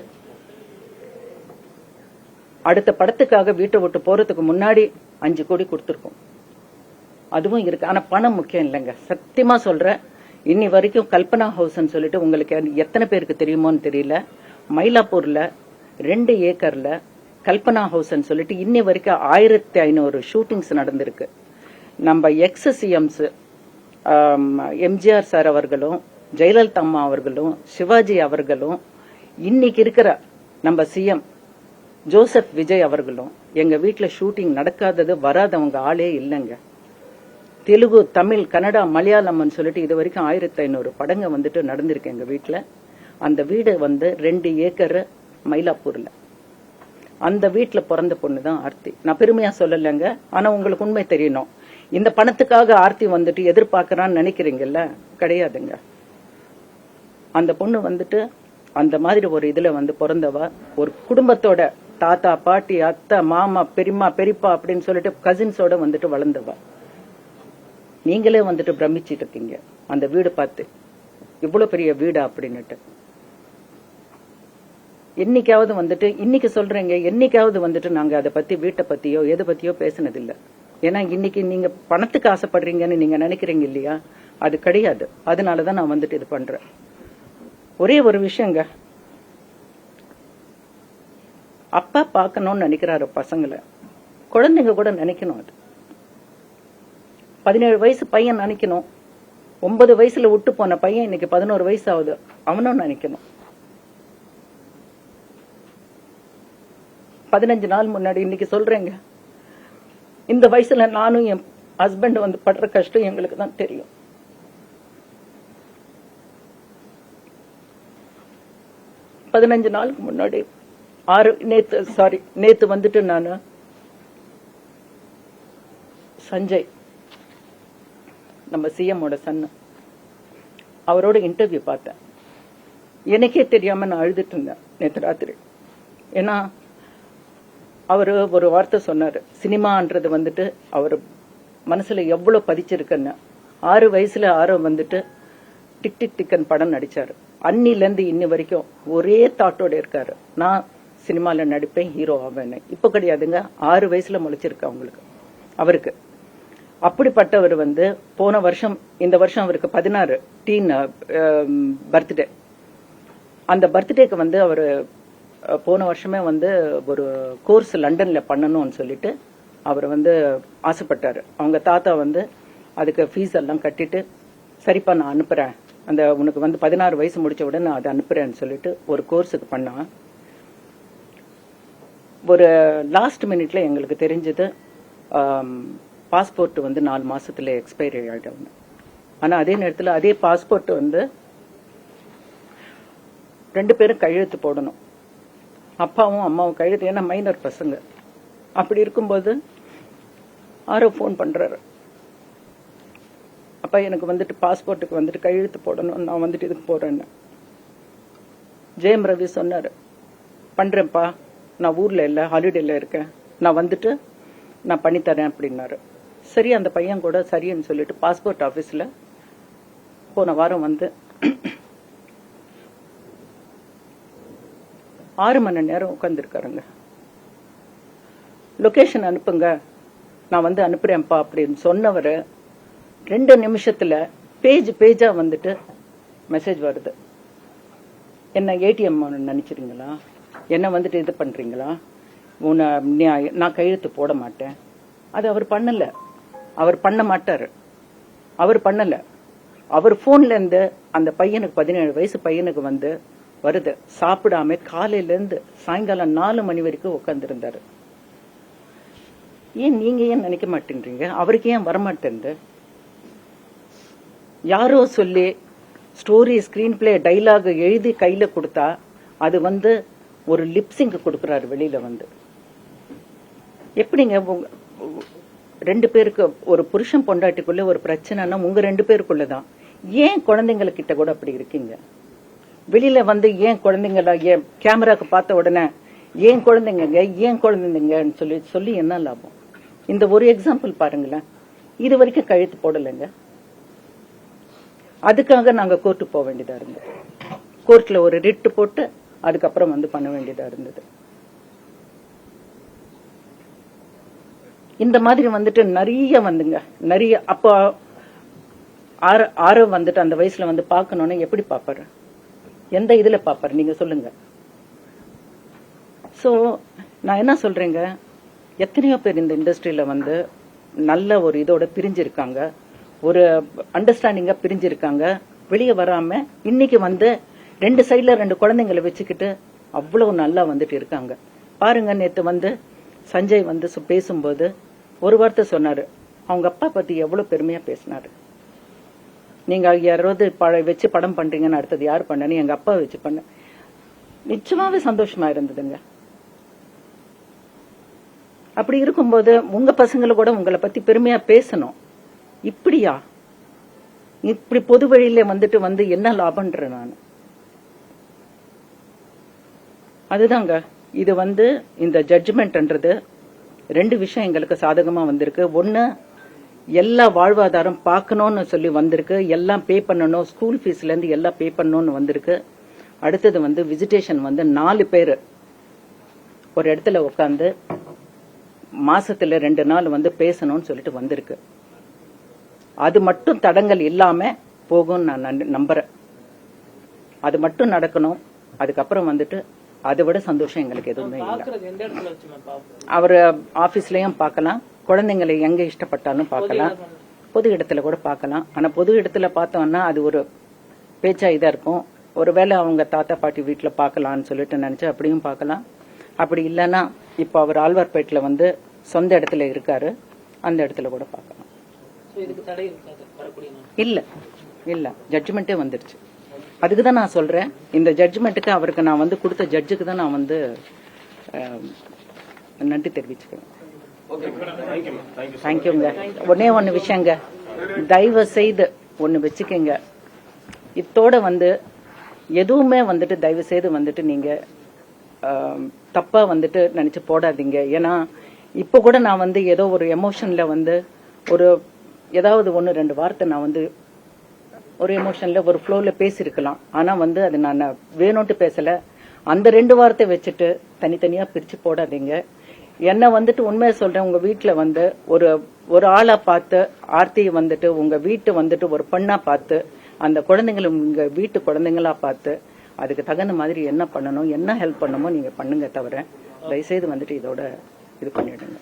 அடுத்த படத்துக்காக வீட்டை விட்டு போறதுக்கு முன்னாடி 5 கோடி கொடுத்துருக்கோம். அதுவும் இருக்கு. ஆனா பணம் முக்கியம் இல்லைங்க. சத்தியமா சொல்றேன். இன்னி வரைக்கும் கல்பனா ஹவுஸ் சொல்லிட்டு உங்களுக்கு எத்தனை பேருக்கு தெரியுமோன்னு தெரியல, மயிலாப்பூர்ல 2 ஏக்கர்ல கல்பனா ஹவுஸ் சொல்லிட்டு இன்னி வரைக்கும் 1500 ஷூட்டிங்ஸ் நடந்திருக்கு. நம்ம எக்ஸ் சிஎம்ஸ் எம்ஜிஆர் சார் அவர்களும், ஜெயலலிதா அம்மா அவர்களும், சிவாஜி அவர்களும், இன்னைக்கு இருக்கிற நம்ம சிஎம் ஜோசப் விஜய் அவர்களும் எங்க வீட்டுல ஷூட்டிங் நடக்காதது வராதவங்க ஆளே இல்லைங்க. தெலுங்கு, தமிழ், கன்னடா, மலையாளம் சொல்லிட்டு இது வரைக்கும் 1500 படங்க வந்துட்டு நடந்திருக்கு எங்க வீட்டுல. அந்த வீடு வந்து 2 ஏக்கர் மயிலாப்பூர்ல. அந்த வீட்டுல பிறந்த பொண்ணுதான் ஆர்த்தி. நான் பெருமையா சொல்லலைங்க, ஆனா உங்களுக்கு உண்மை தெரியணும். இந்த பணத்துக்காக ஆர்த்தி வந்துட்டு எதிர்பார்க்கறான்னு நினைக்கிறீங்கல்ல, கிடையாதுங்க. அந்த பொண்ணு வந்துட்டு அந்த மாதிரி ஒரு இதுல வந்து பிறந்தவ. ஒரு குடும்பத்தோட தாத்தா, பாட்டி, அத்தை, மாமா, பெரியம்மா, பெரியப்பா அப்படின்னு சொல்லிட்டு கசின்ஸோட வந்துட்டு வளர்ந்தவ. நீங்களே வந்துட்டு பிரமிச்சிட்டு இருக்கீங்க அந்த வீடு பார்த்து, இவ்வளவு பெரிய வீடா அப்படின்னுட்டு. என்னைக்காவது வந்துட்டு இன்னைக்கு சொல்றேங்க, என்னைக்காவது வந்துட்டு நாங்க அதை பத்தி வீட்டை பத்தியோ எதை பத்தியோ பேசினது இல்ல. ஏன்னா இன்னைக்கு நீங்க பணத்துக்கு ஆசைப்படுறீங்கன்னு நீங்க நினைக்கிறீங்க இல்லையா, அது கிடையாது. அதனாலதான் நான் வந்துட்டு இது பண்றேன். ஒரே ஒரு விஷயங்க, அப்பா பார்க்கணும்னு நினைக்கிறாரு பசங்களை, குழந்தைங்க கூட நினைக்கணும். அது 17 வயசு பையன் நினைக்கணும். 9 வயசுல விட்டு போன பையன் இன்னைக்கு 11 வயசு ஆகுது, அவனும் நினைக்கணும். 15 நாள் முன்னாடி இன்னைக்கு சொல்றேங்க, இந்த வயசுல நானும் என் ஹஸ்பண்ட் வந்து படுற கஷ்டம் எங்களுக்கு தான் தெரியும். பதினஞ்சு நாளுக்கு முன்னாடி நேத்து வந்துட்டு நான் சஞ்சய் நம்ம சிஎம்மோட சன்னு அவரோட இன்டர்வியூ பார்த்தேன். எனக்கே தெரியாம நான் அழுதுட்டு இருந்தேன் நேற்று ராத்திரி. ஏன்னா அவரு ஒரு வார்த்தை சொன்னாரு, சினிமான்றது வந்துட்டு அவர் மனசுல எவ்வளவு பதிச்சிருக்குன்னு. 6 வயசுல வந்துட்டு டிக் டிக் டிக்கன் படம் நடிச்சாரு. அன்னில இருந்து இன்னி வரைக்கும் ஒரே தாட்டோட இருக்காரு, நான் சினிமால நடிப்பேன், ஹீரோ ஆவேன்னு. இப்ப கிடையாதுங்க, 6 வயசுல முளைச்சிருக்கு அவருக்கு. அப்படிப்பட்டவர் வந்து போன வருஷம், இந்த வருஷம் அவருக்கு 16 டீன் பர்த்டே. அந்த பர்த்டேக்கு வந்து அவரு போன வருஷமே வந்து ஒரு கோர்ஸ் லண்டன்ல பண்ணணும்னு சொல்லிட்டு அவர் வந்து ஆசைப்பட்டாரு. அவங்க தாத்தா வந்து அதுக்கு ஃபீஸ் எல்லாம் கட்டிட்டு சரிப்பா நான் அனுப்புறேன், அந்த உனக்கு வந்து 16 வயசு முடிச்ச உடனே நான் அதை அனுப்புறேன்னு சொல்லிட்டு ஒரு கோர்ஸுக்கு பண்ணா. ஒரு லாஸ்ட் மினிட்ல எங்களுக்கு தெரிஞ்சது பாஸ்போர்ட் வந்து 4 மாசத்துல எக்ஸ்பைரி ஆயிடும். ஆனா அதே நேரத்துல அதே பாஸ்போர்ட் வந்து 2 பேரும் கையெழுத்து போடணும், அப்பாவும் அம்மாவும் கையெழுத்து, ஏன்னா மைனர் பசங்க. அப்படி இருக்கும்போது ஆரோ போன் பண்றாரு, அப்பா எனக்கு வந்துட்டு பாஸ்போர்ட்டுக்கு வந்துட்டு கையெழுத்து போடணும், நான் வந்துட்டு இதுக்கு போறேன்னு. ஜெயம் ரவி சொன்னாரு, பண்றேன்ப்பா, நான் ஊர்ல இல்ல, ஹாலிடேல இருக்கேன், நான் வந்துட்டு நான் பண்ணித்தரேன் அப்படின்னாரு. சரி, அந்த பையன் கூட சரின்னு சொல்லிட்டு பாஸ்போர்ட் ஆபீஸ்ல போன வாரம் வந்து 6 மணி நேரம் உட்கார்ந்துருக்காருங்க. லொகேஷன் அனுப்புங்க, நான் வந்து அனுப்புறேன்ப்பா அப்படின்னு சொன்னவர் 2 நிமிஷத்துல பேஜா வந்துட்டு மெசேஜ் வருது. என்ன ஏடிஎம் நினைச்சிருங்களா, என்ன வந்துட்டு இது பண்றீங்களா, நான் கையெழுத்து போட மாட்டேன். அது அவர் பண்ணல, அவர் பண்ண மாட்டாரு, அவர் பண்ணல. அவர் போன்ல இருந்து அந்த பையனுக்கு 17 வயசு பையனுக்கு வந்து வருது, சாப்பிடாம காலையில இருந்து சாயங்காலம் 4 மணி வரைக்கும் உட்கார்ந்து இருந்தாரு. ஏன் நீங்க ஏன் நினைக்க மாட்டேன்றீங்க, அவருக்கு ஏன் வரமாட்டேன்? யாரோ சொல்லி ஸ்டோரி, ஸ்கிரீன் பிளே, டைலாக் எழுதி கையில கொடுத்தா அது வந்து ஒரு லிப்சிங்க் கொடுக்கறாரு வெளியில வந்து. எப்படிங்க 2 பேருக்கு, ஒரு புருஷன் பொண்டாட்டிக்குள்ள ஒரு பிரச்சனைனா உங்க 2 பேருக்குள்ளதான். ஏன் குழந்தைங்ககிட்ட கூட அப்படி இருக்கீங்க? வெளியில வந்து ஏன் குழந்தைங்கள, ஏன் கேமராக்கு பார்த்த உடனே ஏன் குழந்தைங்கன்னு சொல்லி என்ன லாபம்? இந்த ஒரு எக்ஸாம்பிள் பாருங்களேன், இது வரைக்கும் கழுத்து போடலைங்க. அதுக்காக நாங்க கோர்ட்டு போக வேண்டியதா இருந்தது, கோர்ட்ல ஒரு ரிட் போட்டு அதுக்கப்புறம் வந்து பண்ண வேண்டியதா இருந்தது. இந்த மாதிரி வந்துட்டு நிறைய வந்துங்க, நிறைய. அப்போ ஆரோ வந்துட்டு அந்த வயசுல வந்து பாக்கணும்னு எப்படி பாப்பாரு, எந்த இதுல பாப்பாரு நீங்க சொல்லுங்க. சோ நான் என்ன சொல்றேங்க, எத்தனையோ பேர் இந்த இண்டஸ்ட்ரியில வந்து நல்ல ஒரு இதோட பிரிஞ்சிருக்காங்க, ஒரு அண்டர்ஸ்டாண்டிங்கா பிரிஞ்சிருக்காங்க, வெளியே வராம இன்னைக்கு வந்து 2 சைட்ல 2 குழந்தைங்களை வச்சுக்கிட்டு அவ்வளவு நல்லா வந்துட்டு இருக்காங்க. பாருங்க, நேத்து வந்து சஞ்சய் வந்து பேசும்போது ஒரு வார்த்தை சொன்னாரு, அவங்க அப்பா பத்தி எவ்வளவு பெருமையா பேசினாரு. நீங்க யாராவது வச்சு படம் பண்றீங்கன்னு அடுத்தது யார் பண்ணு, எங்க அப்பா வச்சு பண்ண. நிச்சயமாவே சந்தோஷமா இருந்ததுங்க. அப்படி இருக்கும்போது உங்க பசங்களை கூட உங்களை பத்தி பெருமையா பேசணும். இப்படியா, இப்படி பொது வழியில வந்துட்டு வந்து என்ன லாபம்ன்ற நான். அதுதாங்க இது வந்து இந்த ஜட்ஜ்மெண்ட்ன்றது 2 விஷயம் எங்களுக்கு சாதகமா வந்திருக்கு. ஒண்ணு, எல்லா வாழ்வாதாரம் பார்க்கணும்னு சொல்லி வந்திருக்கு, எல்லாம் பே பண்ணணும், ஸ்கூல் ஃபீஸ்ல இருந்து எல்லாம் பே பண்ணணும்னு வந்திருக்கு. அடுத்தது வந்து விசிட்டேஷன் வந்து 4 பேர் ஒரு இடத்துல உட்காந்து மாசத்துல 2 நாள் வந்து பேசணும்னு சொல்லிட்டு வந்திருக்கு. அது மட்டும் தடங்கள் இல்லாம போகும் நான் நம்புறேன். அது மட்டும் நடக்கணும். அதுக்கப்புறம் வந்துட்டு அதை விட சந்தோஷம் எங்களுக்கு எதுவுமே இல்லை. அவர் ஆபீஸ்லயும் பார்க்கலாம், குழந்தைங்களை எங்க இஷ்டப்பட்டாலும் பார்க்கலாம், பொது இடத்துல கூட பார்க்கலாம். ஆனா பொது இடத்துல பார்த்தோம்னா அது ஒரு பேச்சா இதா இருக்கும். ஒருவேளை அவங்க தாத்தா பாட்டி வீட்டுல பார்க்கலாம்னு சொல்லிட்டு நினைச்சு அப்படியும் பார்க்கலாம். அப்படி இல்லைன்னா இப்ப அவர் ஆழ்வார்பேட்டில வந்து சொந்த இடத்துல இருக்காரு, அந்த இடத்துல கூட பார்க்கலாம். இல்ல இல்ல, ஜட்ஜ்மெண்டே வந்துருச்சு. அதுக்குதான் நான் சொல்றேன், இந்த ஜட்ஜ்மெண்ட்டுக்கு அவருக்கு நான் வந்து கொடுத்த ஜட்ஜுக்கு தான் நான் வந்து நன்றி தெரிவிச்சுக்கிறேன். தேங்க்யூங்க. ஒண்ணு விஷயங்க, தயவு செய்து ஒண்ணு வச்சுக்கங்க, இத்தோட வந்து எதுவுமே வந்துட்டு தயவு செய்து வந்துட்டு நீங்க தப்பா வந்துட்டு நினைச்சு போடாதீங்க. ஏன்னா இப்ப கூட நான் வந்து ஏதோ ஒரு எமோஷன்ல வந்து ஒரு ஏதாவது 1-2 வார்த்தை நான் வந்து ஒரு எமோஷன்ல ஒரு ஃப்ளோல பேசிருக்கலாம். ஆனா வந்து அது நான் வேணும்ட்டு பேசல. அந்த 2 வார்த்தை வச்சுட்டு தனித்தனியா பிரிச்சு போடாதீங்க. என்ன வந்துட்டு உண்மையை சொல்றேன், உங்க வீட்டுல வந்து ஒரு ஆளா பார்த்து ஆர்த்தியை வந்துட்டு உங்க வீட்டு வந்துட்டு ஒரு பெண்ணா பார்த்து அந்த குழந்தைங்களை உங்க வீட்டு குழந்தைங்களா பார்த்து அதுக்கு தகுந்த மாதிரி என்ன பண்ணணும், என்ன ஹெல்ப் பண்ணணுமோ நீங்க பண்ணுங்க. தவிர தயவுசெய்து வந்துட்டு இதோட இது பண்ணிடுங்க.